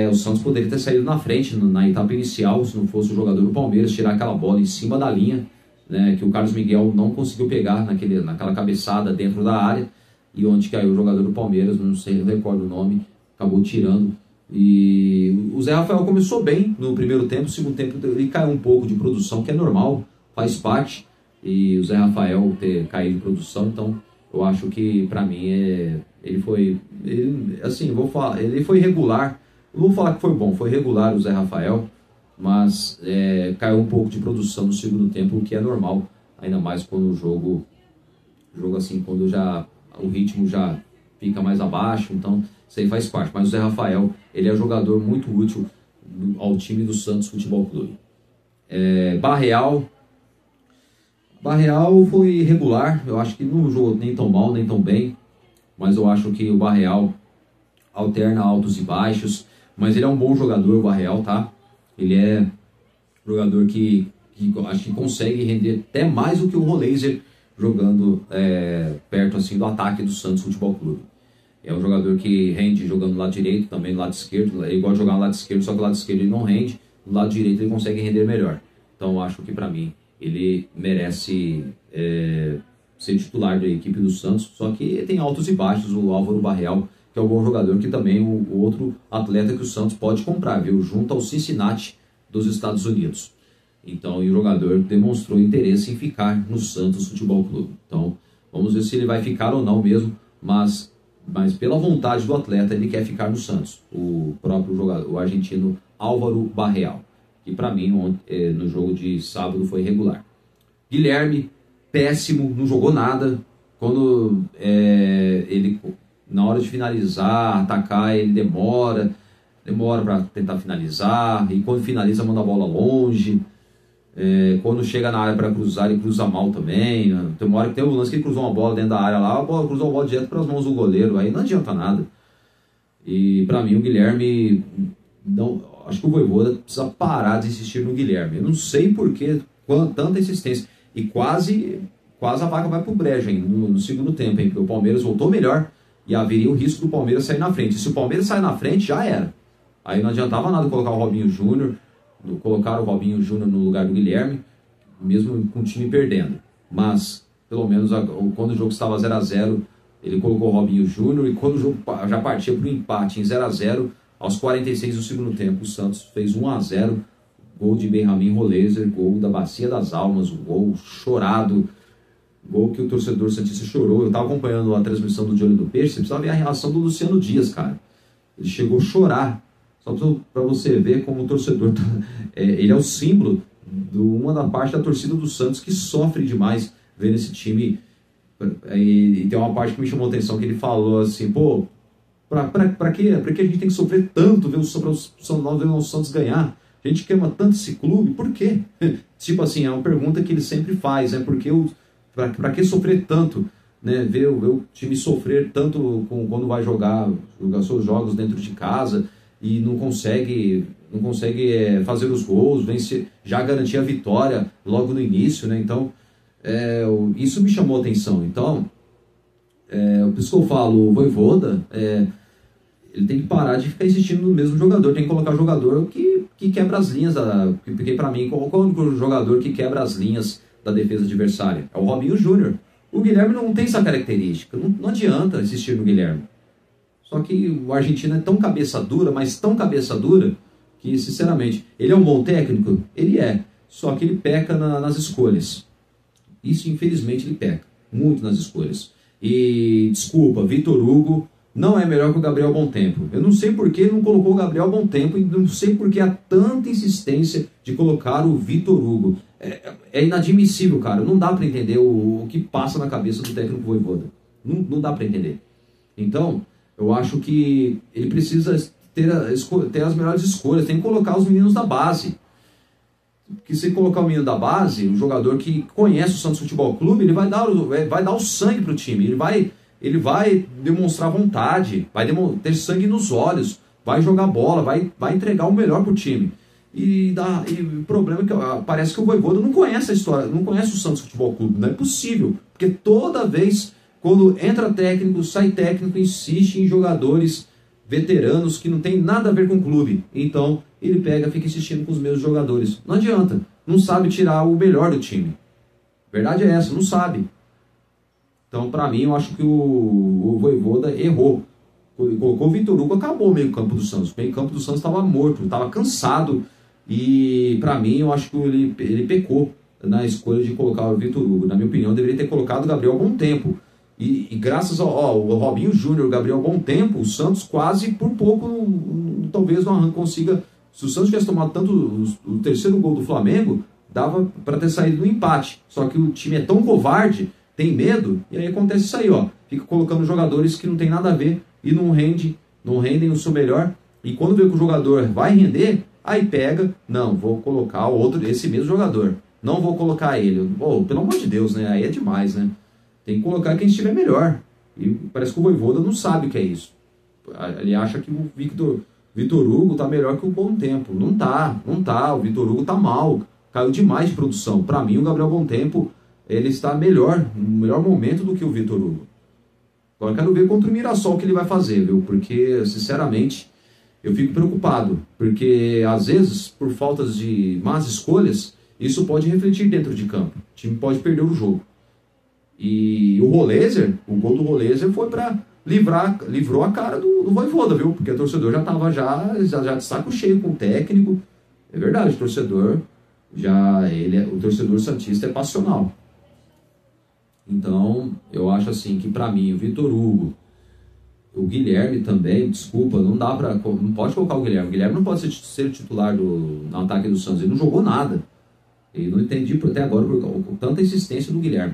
O Santos poderia ter saído na frente na etapa inicial, se não fosse o jogador do Palmeiras tirar aquela bola em cima da linha, né, que o Carlos Miguel não conseguiu pegar naquela cabeçada dentro da área, e onde caiu o jogador do Palmeiras, não sei, não recordo o nome, acabou tirando. E o Zé Rafael começou bem no primeiro tempo, no segundo tempo ele caiu um pouco de produção, que é normal, faz parte, e o Zé Rafael ter caído de produção, então eu acho que para mim ele foi regular. Eu não vou falar que foi bom, foi regular o Zé Rafael, mas caiu um pouco de produção no segundo tempo, o que é normal, ainda mais quando o jogo assim, quando o ritmo já fica mais abaixo, então isso aí faz parte. Mas o Zé Rafael, ele é um jogador muito útil ao time do Santos Futebol Clube. Barreal foi regular, eu acho que não jogou nem tão mal, nem tão bem, mas eu acho que o Barreal alterna altos e baixos, mas ele é um bom jogador, o Barreal, tá? Ele é um jogador que acho que consegue render até mais do que o Roleiser jogando perto assim do ataque do Santos Futebol Clube. É um jogador que rende jogando do lado direito, também do lado esquerdo. Ele gosta de jogar no lado esquerdo, só que do lado esquerdo ele não rende. Do lado direito ele consegue render melhor. Então eu acho que para mim ele merece ser titular da equipe do Santos. Só que tem altos e baixos. O Álvaro Barreal, que é um bom jogador, que também é o outro atleta que o Santos pode comprar, viu? Junto ao Cincinnati dos Estados Unidos. Então, e o jogador demonstrou interesse em ficar no Santos Futebol Clube. Então, vamos ver se ele vai ficar ou não mesmo, mas pela vontade do atleta, ele quer ficar no Santos. O próprio jogador, o argentino Álvaro Barreal, que para mim, no jogo de sábado, foi regular. Guilherme, péssimo, não jogou nada. Quando ele, na hora de finalizar, atacar, ele demora para tentar finalizar, e quando finaliza, manda a bola longe. Quando chega na área para cruzar, ele cruza mal também. Tem uma hora que tem um lance que ele cruzou uma bola dentro da área lá, cruzou a bola direto para as mãos do goleiro, aí não adianta nada. E para mim o Guilherme, acho que o Vojvoda precisa parar de insistir no Guilherme. Eu não sei por que tanta insistência, e quase a vaca vai pro brejo hein, no segundo tempo, hein, porque o Palmeiras voltou melhor e haveria o risco do Palmeiras sair na frente. E se o Palmeiras sair na frente, já era. Aí não adiantava nada colocar o Robinho Júnior, colocar o Robinho Júnior no lugar do Guilherme, mesmo com o time perdendo. Mas, pelo menos, quando o jogo estava 0 a 0, ele colocou o Robinho Júnior, e quando o jogo já partia para o empate em 0 a 0, aos 46 do segundo tempo, o Santos fez 1 a 0, gol de Benjamin Rolezer, gol da Bacia das Almas, um gol chorado, gol que o torcedor santista chorou. Eu estava acompanhando a transmissão do De Olho no Peixe, você precisava ver a reação do Luciano Dias, cara. Ele chegou a chorar, só para você ver como o torcedor, ele é o símbolo de uma da parte da torcida do Santos que sofre demais vendo esse time. E tem uma parte que me chamou a atenção, que ele falou assim, pô, pra que a gente tem que sofrer tanto ver o Santos ganhar? A gente queima tanto esse clube, por quê? Tipo assim, é uma pergunta que ele sempre faz, né? Pra que sofrer tanto, né? Ver o time sofrer tanto quando vai jogar seus jogos dentro de casa e não consegue fazer os gols, vencer, já garantir a vitória logo no início, né? Então, isso me chamou a atenção. Então, por isso que eu falo, o Vojvoda, ele tem que parar de ficar insistindo no mesmo jogador, tem que colocar jogador que quebra as linhas, porque para mim, qual é o único jogador que quebra as linhas da defesa adversária? É o Robinho Júnior. O Guilherme não tem essa característica, não adianta insistir no Guilherme. Só que o argentino é tão cabeça dura, mas tão cabeça dura, que sinceramente, ele é um bom técnico? Ele é, só que ele peca nas escolhas. Isso, infelizmente, ele peca muito nas escolhas. E, desculpa, Vitor Hugo não é melhor que o Gabriel Bom Tempo. Eu não sei por que ele não colocou o Gabriel Bom Tempo, e não sei por que há tanta insistência de colocar o Vitor Hugo. É inadmissível, cara. Não dá para entender o que passa na cabeça do técnico Vojvoda. Não dá para entender. Então, eu acho que ele precisa ter as melhores escolhas. Tem que colocar os meninos da base. Porque se colocar o menino da base, o jogador que conhece o Santos Futebol Clube, ele vai dar o sangue pro time. Ele vai demonstrar vontade, vai ter sangue nos olhos, vai jogar bola, vai entregar o melhor pro time. E o problema é que parece que o Vojvoda não conhece a história, não conhece o Santos Futebol Clube. Não é possível, porque toda vez, quando entra técnico, sai técnico, insiste em jogadores veteranos que não tem nada a ver com o clube. Então, ele fica insistindo com os mesmos jogadores. Não adianta, não sabe tirar o melhor do time. A verdade é essa, não sabe. Então, para mim, eu acho que o Vojvoda errou. Colocou o Vitor Hugo, acabou o meio-campo do Santos. O meio-campo do Santos estava morto, estava cansado. E, para mim, eu acho que ele pecou na escolha de colocar o Vitor Hugo. Na minha opinião, deveria ter colocado o Gabriel Bom Tempo. E graças ao Robinho Júnior, o Gabriel Bom Tempo, o Santos quase por pouco, talvez não consiga. Se o Santos tivesse tomado tanto o terceiro gol do Flamengo, dava para ter saído no empate. Só que o time é tão covarde, tem medo, e aí acontece isso aí, ó. Fica colocando jogadores que não tem nada a ver e não rendem o seu melhor. E quando vê que o jogador vai render, aí pega, não, vou colocar esse mesmo jogador. Não vou colocar ele. Pô, pelo amor de Deus, né? Aí é demais, né? Tem que colocar quem estiver melhor. E parece que o Vojvoda não sabe o que é isso. Ele acha que o Vitor Hugo tá melhor que o Bom Tempo. Não tá. O Vitor Hugo tá mal. Caiu demais de produção. Para mim, o Gabriel Bom Tempo, ele está no melhor momento do que o Vitor Hugo. Agora quero ver contra o Mirassol o que ele vai fazer, viu? Porque, sinceramente, eu fico preocupado. Porque, às vezes, por falta de más escolhas, isso pode refletir dentro de campo. O time pode perder o jogo. E o gol do Rolezer foi para livrou a cara do Vojvoda, viu? Porque o torcedor já estava já de saco cheio com o técnico. É verdade, o torcedor o torcedor santista é passional. Então, eu acho assim que para mim o Vitor Hugo, o Guilherme também, desculpa, não pode colocar o Guilherme. O Guilherme não pode ser titular no ataque do Santos. Ele não jogou nada. E não entendi até agora por tanta insistência do Guilherme.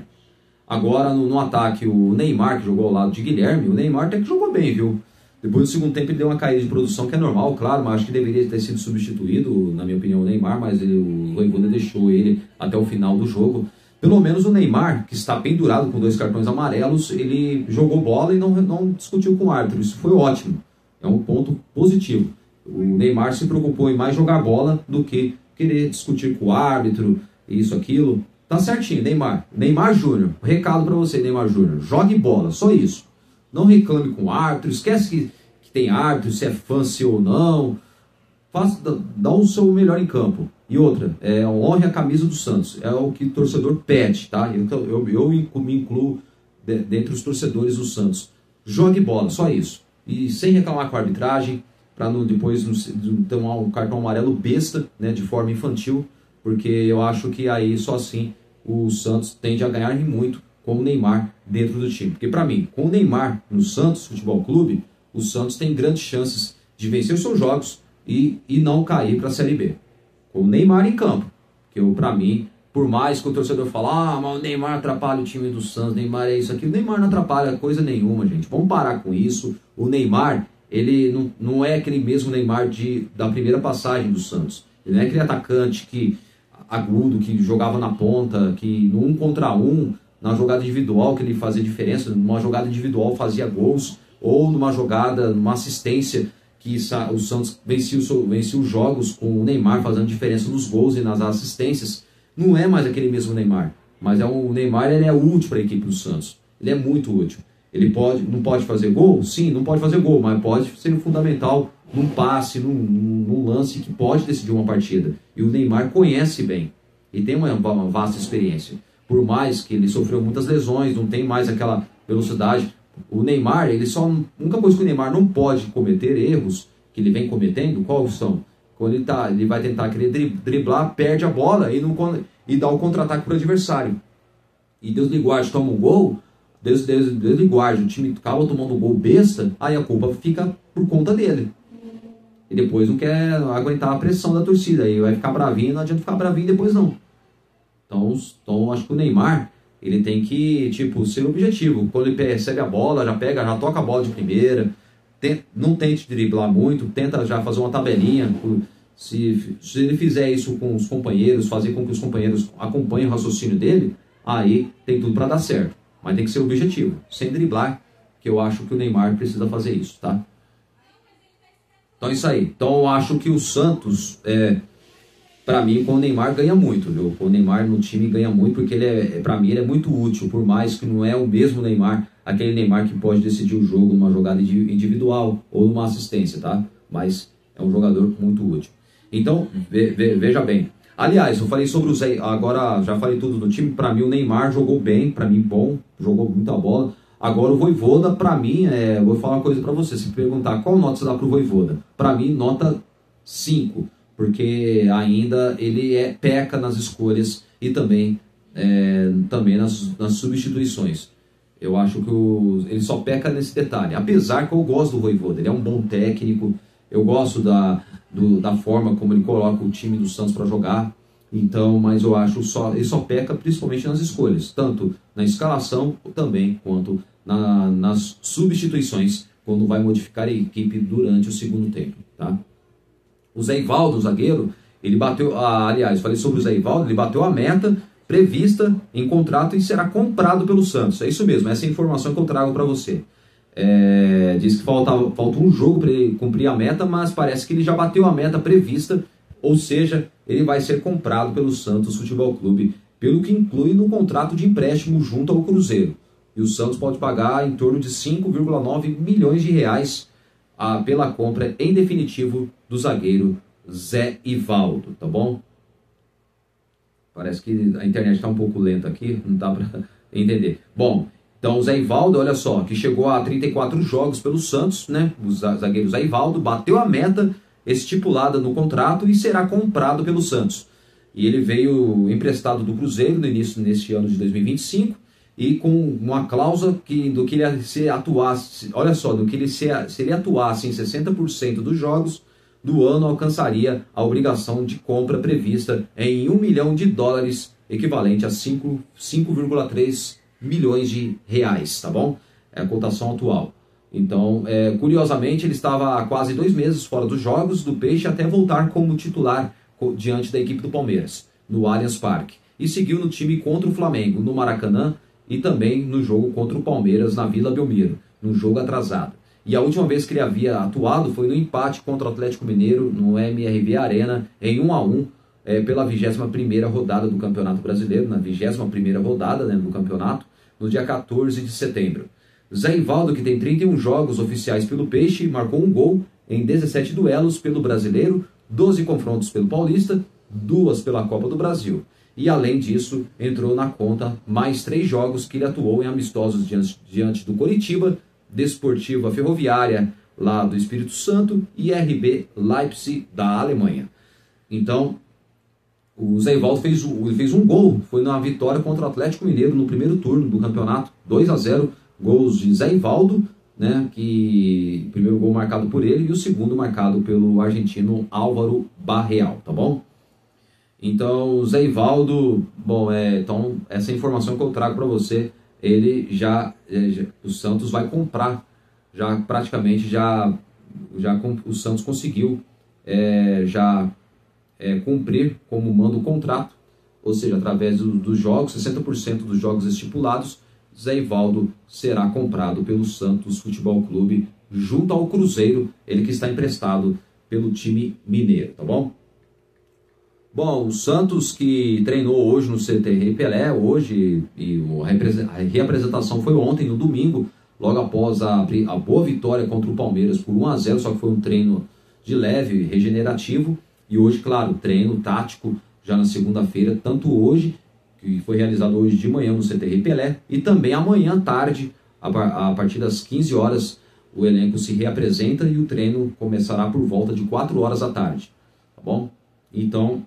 Agora, no ataque, o Neymar, que jogou ao lado de Guilherme, o Neymar até que jogou bem, viu? Depois do segundo tempo ele deu uma caída de produção, que é normal, claro, mas acho que deveria ter sido substituído, na minha opinião, o Neymar, mas o Vojvoda deixou ele até o final do jogo. Pelo menos o Neymar, que está pendurado com 2 cartões amarelos, ele jogou bola e não discutiu com o árbitro. Isso foi ótimo, é um ponto positivo. O Neymar se preocupou em mais jogar bola do que querer discutir com o árbitro, isso, aquilo. Tá certinho, Neymar Júnior. Recado pra você, Neymar Júnior. Jogue bola, só isso. Não reclame com o árbitro. Esquece que tem árbitro, se é fã seu ou não. dá o seu melhor em campo. E outra, honre a camisa do Santos. É o que o torcedor pede, tá? Então, eu me incluo dentre os torcedores do Santos. Jogue bola, só isso. E sem reclamar com a arbitragem, para depois não tomar um cartão amarelo besta, né, de forma infantil, porque eu acho que aí só assim o Santos tende a ganhar muito com o Neymar dentro do time. Porque para mim, com o Neymar no Santos Futebol Clube, o Santos tem grandes chances de vencer os seus jogos e não cair para a Série B. Com o Neymar em campo, que para mim, por mais que o torcedor fale, mas o Neymar atrapalha o time do Santos, Neymar é isso aqui, o Neymar não atrapalha coisa nenhuma, gente. Vamos parar com isso. O Neymar, ele não é aquele mesmo Neymar da primeira passagem do Santos. Ele não é aquele atacante agudo, que jogava na ponta, que no 1 contra 1, na jogada individual, que ele fazia diferença, numa jogada individual fazia gols, ou numa jogada, numa assistência, que o Santos vencia os jogos com o Neymar fazendo diferença nos gols e nas assistências. Não é mais aquele mesmo Neymar, mas o Neymar, ele é útil para a equipe do Santos. Ele é muito útil. Ele não pode fazer gol? Sim, não pode fazer gol, mas pode ser fundamental num passe, num lance que pode decidir uma partida. E o Neymar conhece bem e tem uma vasta experiência. Por mais que ele sofreu muitas lesões, não tem mais aquela velocidade. O Neymar, a única coisa que o Neymar não pode cometer erros que ele vem cometendo, quais são? Quando ele vai tentar querer driblar, perde a bola e dá o contra-ataque para o adversário. E Deus lhe guarde, toma um gol, Deus lhe guarde, o time acaba tomando um gol besta, aí a culpa fica por conta dele. E depois não quer aguentar a pressão da torcida, aí vai ficar bravinho, não adianta ficar bravinho depois não. Então acho que o Neymar, ele tem que, ser objetivo. Quando ele recebe a bola, já toca a bola de primeira, não tente driblar muito, tenta já fazer uma tabelinha. Se ele fizer isso com os companheiros, fazer com que os companheiros acompanhem o raciocínio dele, aí tem tudo para dar certo. Mas tem que ser objetivo, sem driblar, que eu acho que o Neymar precisa fazer isso, tá? Então é isso aí. Então eu acho que o Santos, para mim, com o Neymar ganha muito, viu? O Neymar no time ganha muito, porque para mim ele é muito útil, por mais que não é o mesmo Neymar, aquele Neymar que pode decidir o jogo numa jogada individual ou numa assistência, tá? Mas é um jogador muito útil. Então, veja bem. Aliás, eu falei sobre o Zé, agora já falei tudo do time. Para mim o Neymar jogou bem, para mim bom, jogou muita bola. Agora o Vojvoda, para mim, vou falar uma coisa para você, se perguntar qual nota você dá pro Vojvoda. Para mim, nota 5, porque ainda ele peca nas escolhas e também nas substituições. Eu acho que ele só peca nesse detalhe, apesar que eu gosto do Vojvoda, ele é um bom técnico, eu gosto da forma como ele coloca o time do Santos para jogar. Então, mas eu acho ele só peca principalmente nas escolhas, tanto na escalação também quanto nas substituições, quando vai modificar a equipe durante o segundo tempo, tá? O Zé Ivaldo, o zagueiro, ele bateu, aliás, falei sobre o Zé Ivaldo, ele bateu a meta prevista em contrato e será comprado pelo Santos. É isso mesmo, essa é a informação que eu trago para você. Diz que falta um jogo para ele cumprir a meta, mas parece que ele já bateu a meta prevista, ou seja, ele vai ser comprado pelo Santos Futebol Clube, pelo que inclui no contrato de empréstimo junto ao Cruzeiro. E o Santos pode pagar em torno de 5,9 milhões de reais pela compra em definitivo do zagueiro Zé Ivaldo, tá bom? Parece que a internet está um pouco lenta aqui, não dá para entender. Bom, então o Zé Ivaldo, olha só, que chegou a 34 jogos pelo Santos, né? O zagueiro Zé Ivaldo bateu a meta estipulada no contrato e será comprado pelo Santos. E ele veio emprestado do Cruzeiro no início neste ano de 2025 e com uma cláusula do que ele se atuasse, olha só, se ele atuasse em 60% dos jogos do ano, alcançaria a obrigação de compra prevista em $1 milhão, equivalente a 5,3 milhões de reais, tá bom? É a cotação atual. Então, curiosamente, ele estava há quase 2 meses fora dos jogos do Peixe até voltar como titular diante da equipe do Palmeiras, no Allianz Parque. E seguiu no time contra o Flamengo, no Maracanã, e também no jogo contra o Palmeiras, na Vila Belmiro, no jogo atrasado. E a última vez que ele havia atuado foi no empate contra o Atlético Mineiro, no MRV Arena, em 1-1, pela 21ª rodada do Campeonato Brasileiro, na 21ª rodada, né, do campeonato, no dia 14 de setembro. Zé Ivaldo, que tem 31 jogos oficiais pelo Peixe, marcou um gol em 17 duelos pelo Brasileiro, 12 confrontos pelo Paulista, 2 pela Copa do Brasil. E além disso, entrou na conta mais 3 jogos que ele atuou em amistosos diante do Coritiba, Desportiva Ferroviária lá do Espírito Santo e RB Leipzig da Alemanha. Então, o Zé Ivaldo fez um gol, foi na vitória contra o Atlético Mineiro no primeiro turno do campeonato, 2-0, gols de Zé Ivaldo, né, que o primeiro gol marcado por ele e o segundo marcado pelo argentino Álvaro Barreal, tá bom? Então, o Zé Ivaldo, bom, então essa informação que eu trago para você, ele o Santos vai comprar, já praticamente o Santos conseguiu cumprir como manda o contrato, ou seja, através dos jogos, 60% dos jogos estipulados, Zé Ivaldo será comprado pelo Santos Futebol Clube junto ao Cruzeiro, ele que está emprestado pelo time mineiro, tá bom? Bom, o Santos que treinou hoje no CT Rei Pelé, hoje, e a reapresentação foi ontem, no domingo, logo após a boa vitória contra o Palmeiras por 1-0, só que foi um treino de leve, regenerativo, e hoje, claro, treino tático já na segunda-feira, tanto hoje, que foi realizado hoje de manhã no CT Rei Pelé, e também amanhã à tarde, a partir das 15 horas, o elenco se reapresenta e o treino começará por volta de 4 horas da tarde, tá bom? Então,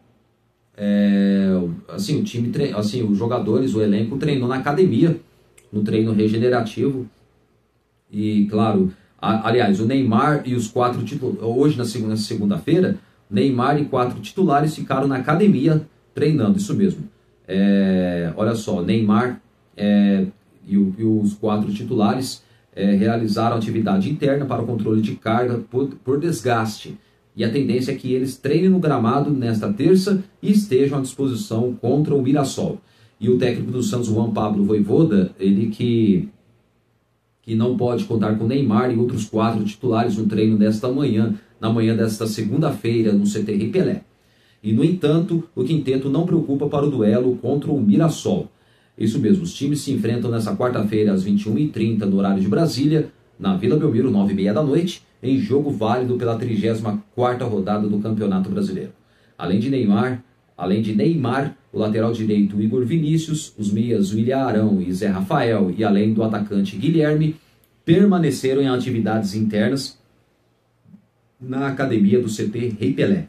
assim, os jogadores, o elenco treinou na academia, no treino regenerativo, e claro, aliás, o Neymar e os 4 titulares, hoje na segunda-feira, Neymar e 4 titulares ficaram na academia treinando, isso mesmo. Olha só, Neymar e os 4 titulares realizaram atividade interna para o controle de carga por desgaste. E a tendência é que eles treinem no gramado nesta terça e estejam à disposição contra o Mirassol. E o técnico do Santos, Juan Pablo Vojvoda, ele que não pode contar com Neymar e outros 4 titulares no treino na manhã desta segunda-feira no CT Rei Pelé. E, no entanto, o quinteto não preocupa para o duelo contra o Mirassol. Isso mesmo, os times se enfrentam nesta quarta-feira às 21h30 no horário de Brasília, na Vila Belmiro, 9h30 da noite, em jogo válido pela 34ª rodada do Campeonato Brasileiro. Além de Neymar, o lateral direito Igor Vinícius, os meias William Arão e Zé Rafael, e além do atacante Guilherme, permaneceram em atividades internas na academia do CT Rei Pelé.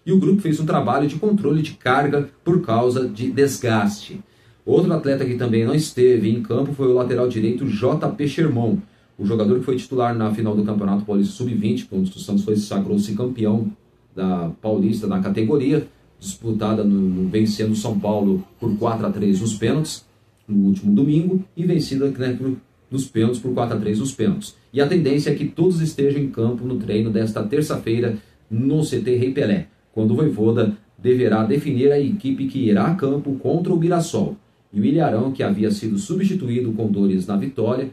E o grupo fez um trabalho de controle de carga por causa de desgaste. Outro atleta que também não esteve em campo foi o lateral direito JP Sherman, o jogador que foi titular na final do Campeonato Paulista Sub-20, quando o Santos sagrou-se campeão da Paulista na categoria, disputada vencendo o São Paulo por 4-3 nos pênaltis, no último domingo, e vencida nos pênaltis por 4-3 nos pênaltis. E a tendência é que todos estejam em campo no treino desta terça-feira no CT Rei Pelé, quando o Vojvoda deverá definir a equipe que irá a campo contra o Mirassol. E o Ilharão, que havia sido substituído com dores na vitória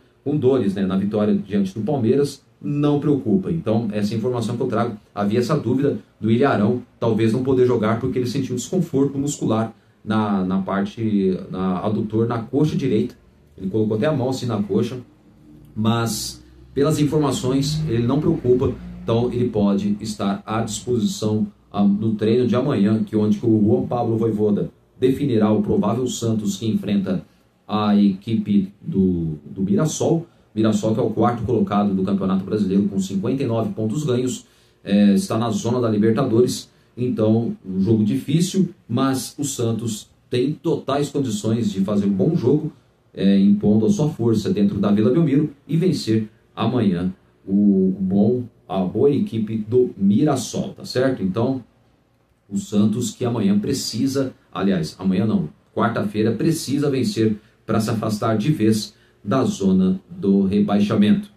diante do Palmeiras, não preocupa. Então, essa informação que eu trago, havia essa dúvida do Ilharão talvez não poder jogar porque ele sentiu desconforto muscular na parte adutor, na coxa direita. Ele colocou até a mão assim na coxa, mas pelas informações ele não preocupa, então ele pode estar à disposição no treino de amanhã, onde o Juan Pablo Vojvoda definirá o provável Santos que enfrenta a equipe do Mirassol. Mirassol, que é o 4º colocado do Campeonato Brasileiro com 59 pontos ganhos, está na zona da Libertadores. Então, um jogo difícil, mas o Santos tem totais condições de fazer um bom jogo, impondo a sua força dentro da Vila Belmiro e vencer amanhã a boa equipe do Mirassol, tá certo? Então, o Santos que quarta-feira precisa vencer para se afastar de vez da zona do rebaixamento.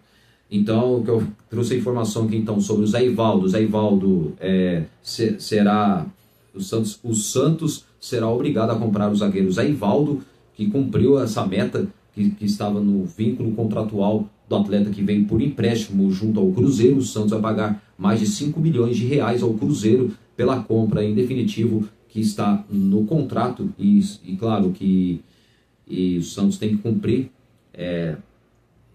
Então, eu trouxe a informação aqui então sobre o Zé Ivaldo. O Zé Ivaldo o Santos será obrigado a comprar o zagueiro Zé Ivaldo, que cumpriu essa meta que estava no vínculo contratual do atleta que veio por empréstimo junto ao Cruzeiro. O Santos vai pagar mais de 5 milhões de reais ao Cruzeiro pela compra em definitivo que está no contrato, e claro que o Santos tem que cumprir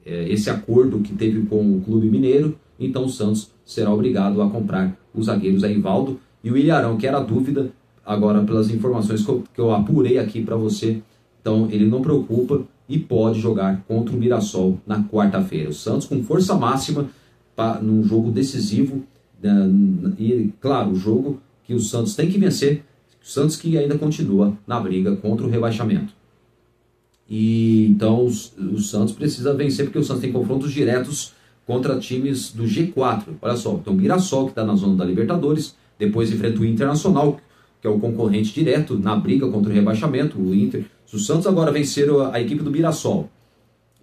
esse acordo que teve com o Clube Mineiro. Então o Santos será obrigado a comprar o zagueiro Zé Ivaldo, e o Ilharão, que era a dúvida, agora pelas informações que eu apurei aqui para você, então ele não preocupa e pode jogar contra o Mirassol na quarta-feira. O Santos com força máxima num jogo decisivo, e claro, o jogo que o Santos tem que vencer, o Santos que ainda continua na briga contra o rebaixamento. E então o Santos precisa vencer, porque o Santos tem confrontos diretos contra times do G4. Olha só, então o Mirassol, que está na zona da Libertadores, depois enfrenta o Internacional, que é o concorrente direto na briga contra o rebaixamento, o Inter. Se o Santos agora vencer a equipe do Mirassol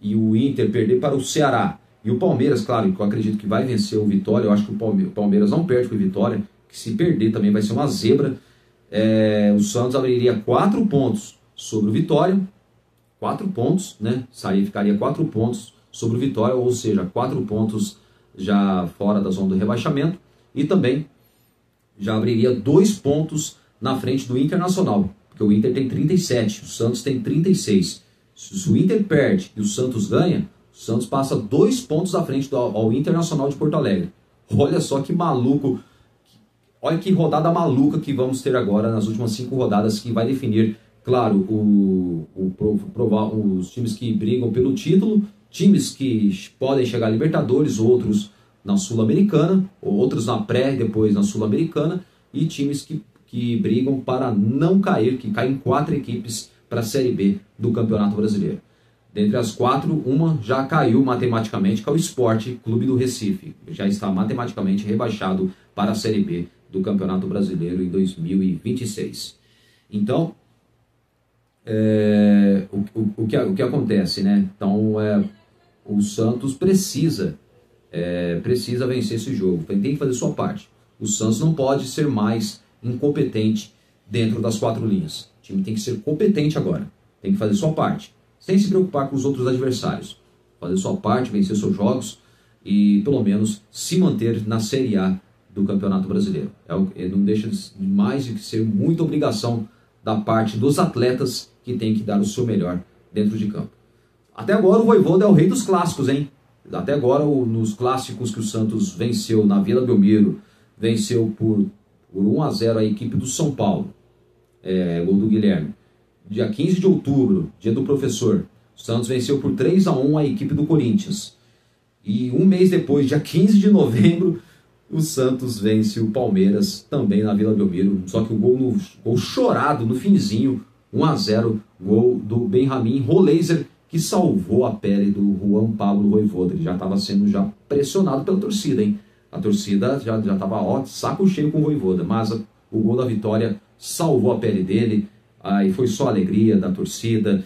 e o Inter perder para o Ceará, e o Palmeiras, claro, que eu acredito que vai vencer o Vitória, eu acho que o Palmeiras não perde para o Vitória, que se perder também vai ser uma zebra. O Santos abriria 4 pontos sobre o Vitória, 4 pontos, né? Ficaria 4 pontos sobre o Vitória, ou seja, 4 pontos já fora da zona do rebaixamento, e também já abriria 2 pontos na frente do Internacional, porque o Inter tem 37, o Santos tem 36. Se o Inter perde e o Santos ganha, o Santos passa 2 pontos à frente ao Internacional de Porto Alegre. Olha só que maluco, olha que rodada maluca que vamos ter agora nas últimas 5 rodadas, que vai definir, claro, os times que brigam pelo título, times que podem chegar à Libertadores, outros na Sul-Americana, outros na pré e depois na Sul-Americana, e times que brigam para não cair, que caem 4 equipes para a Série B do Campeonato Brasileiro. Dentre as 4, uma já caiu matematicamente, que é o Sport Clube do Recife. Já está matematicamente rebaixado para a Série B do Campeonato Brasileiro em 2026. Então, o que acontece, né? Então, o Santos precisa vencer esse jogo, tem que fazer sua parte. O Santos não pode ser mais incompetente dentro das 4 linhas. O time tem que ser competente agora, tem que fazer sua parte, sem se preocupar com os outros adversários. Fazer sua parte, vencer seus jogos e pelo menos se manter na Série A do Campeonato Brasileiro. Não deixa mais de ser muita obrigação da parte dos atletas, que tem que dar o seu melhor dentro de campo. Até agora o Vojvoda é o rei dos clássicos, hein? Até agora, nos clássicos que o Santos venceu na Vila Belmiro, venceu por 1-0 a equipe do São Paulo, gol do Guilherme. Dia 15 de outubro, dia do professor, o Santos venceu por 3-1 a equipe do Corinthians. E um mês depois, dia 15 de novembro, o Santos vence o Palmeiras, também na Vila Belmiro. Só que o gol chorado no finzinho, 1-0, gol do Benjamin Roleiser, que salvou a pele do Juan Pablo Vojvoda. Ele já estava sendo pressionado pela torcida, hein? A torcida já estava saco cheio com o Vojvoda, mas o gol da vitória salvou a pele dele. Aí foi só alegria da torcida,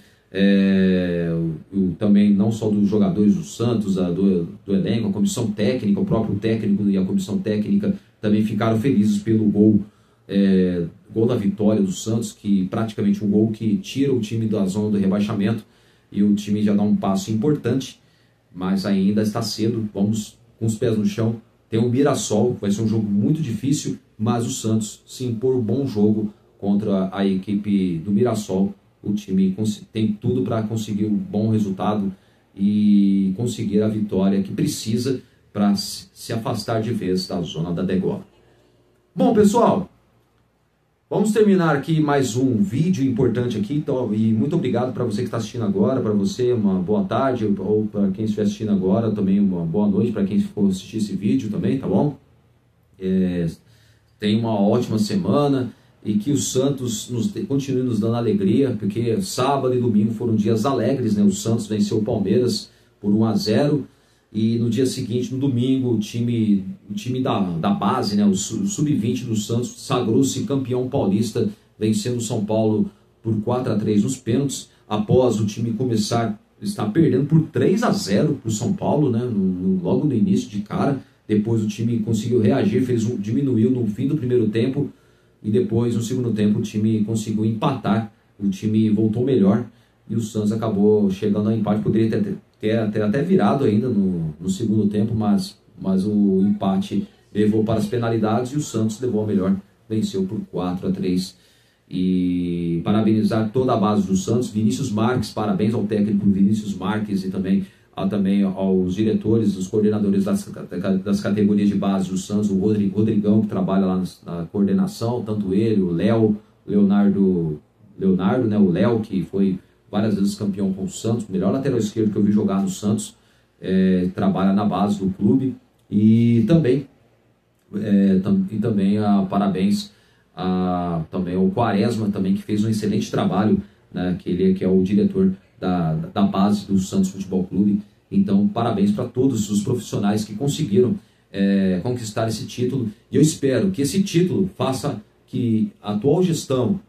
também não só dos jogadores do Santos, do elenco, a comissão técnica, o próprio técnico e a comissão técnica também ficaram felizes pelo gol da vitória do Santos, que praticamente um gol que tira o time da zona do rebaixamento, e o time já dá um passo importante, mas ainda está cedo. Vamos com os pés no chão. Tem o Mirassol, vai ser um jogo muito difícil, mas o Santos se impor um bom jogo contra a equipe do Mirassol. O time tem tudo para conseguir um bom resultado e conseguir a vitória que precisa para se afastar de vez da zona da degola. Bom, pessoal, vamos terminar aqui mais um vídeo importante aqui, então, e muito obrigado para você que está assistindo agora, para você uma boa tarde, ou para quem estiver assistindo agora também uma boa noite, para quem for assistir esse vídeo também, tá bom? Tenha uma ótima semana e que o Santos continue nos dando alegria, porque sábado e domingo foram dias alegres, né? O Santos venceu o Palmeiras por 1-0, e no dia seguinte, no domingo, o time da base, né, o Sub-20 do Santos, sagrou-se campeão paulista, vencendo o São Paulo por 4-3 nos pênaltis, após o time estar perdendo por 3-0 para o São Paulo, né, logo no início de cara. Depois o time conseguiu reagir, diminuiu no fim do primeiro tempo, e depois no segundo tempo o time conseguiu empatar, o time voltou melhor, e o Santos acabou chegando ao empate. Poderia ter até virado ainda no segundo tempo, mas o empate levou para as penalidades e o Santos levou a melhor, venceu por 4-3. E parabenizar toda a base do Santos, Vinícius Marques, parabéns ao técnico Vinícius Marques e também também aos diretores, os coordenadores das categorias de base do Santos, o Rodrigão, que trabalha lá na coordenação, tanto ele, o Leonardo, né, o Léo, que foi várias vezes campeão com o Santos, melhor lateral esquerdo que eu vi jogar no Santos, trabalha na base do clube. E também, parabéns também ao Quaresma, também, que fez um excelente trabalho, né, que é o diretor da base do Santos Futebol Clube. Então, parabéns para todos os profissionais que conseguiram conquistar esse título. E eu espero que esse título faça que a atual gestão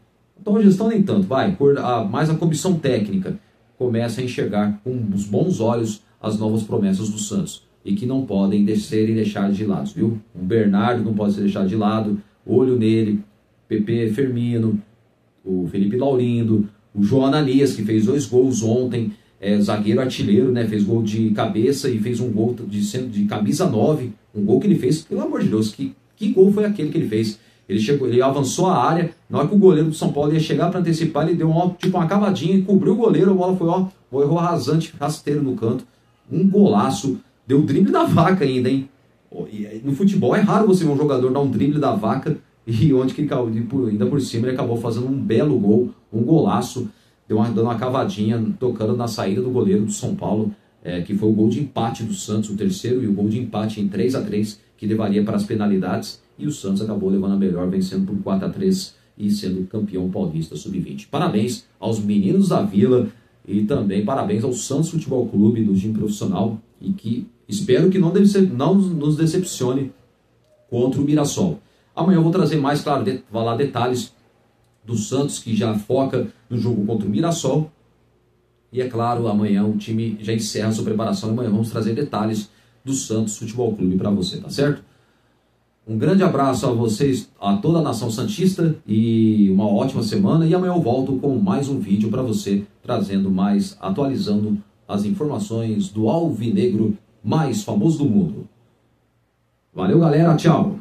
nem tanto, mas a comissão técnica comece a enxergar com os bons olhos as novas promessas do Santos. E que não podem serem deixados de lado, viu? O Bernardo não pode ser deixado de lado, olho nele, Pepe Firmino, o Felipe Laurindo, o João Ananias, que fez 2 gols ontem, zagueiro artilheiro, né? Fez gol de cabeça e fez um gol de camisa 9, um gol que ele fez, pelo amor de Deus, que gol foi aquele que ele fez? Ele avançou a área, na hora que o goleiro do São Paulo ia chegar para antecipar, ele deu uma cavadinha e cobriu o goleiro, a bola foi um erro rasante, rasteiro no canto, um golaço, deu o drible da vaca ainda, hein? No futebol é raro você ver um jogador dar um drible da vaca, e onde que ainda por cima ele acabou fazendo um belo gol, um golaço, dando uma cavadinha, tocando na saída do goleiro do São Paulo, que foi o gol de empate do Santos, o terceiro, e o gol de empate em 3-3, que levaria para as penalidades, e o Santos acabou levando a melhor, vencendo por 4-3 e sendo campeão paulista sub-20. Parabéns aos meninos da Vila e também parabéns ao Santos Futebol Clube do time profissional, e que espero que não nos decepcione contra o Mirassol. Amanhã eu vou trazer mais, claro, falar detalhes do Santos, que já foca no jogo contra o Mirassol. E é claro, amanhã o time já encerra a sua preparação. Amanhã vamos trazer detalhes do Santos Futebol Clube para você, tá certo? Um grande abraço a vocês, a toda a nação santista, e uma ótima semana. E amanhã eu volto com mais um vídeo para você, atualizando as informações do alvinegro mais famoso do mundo. Valeu, galera, tchau!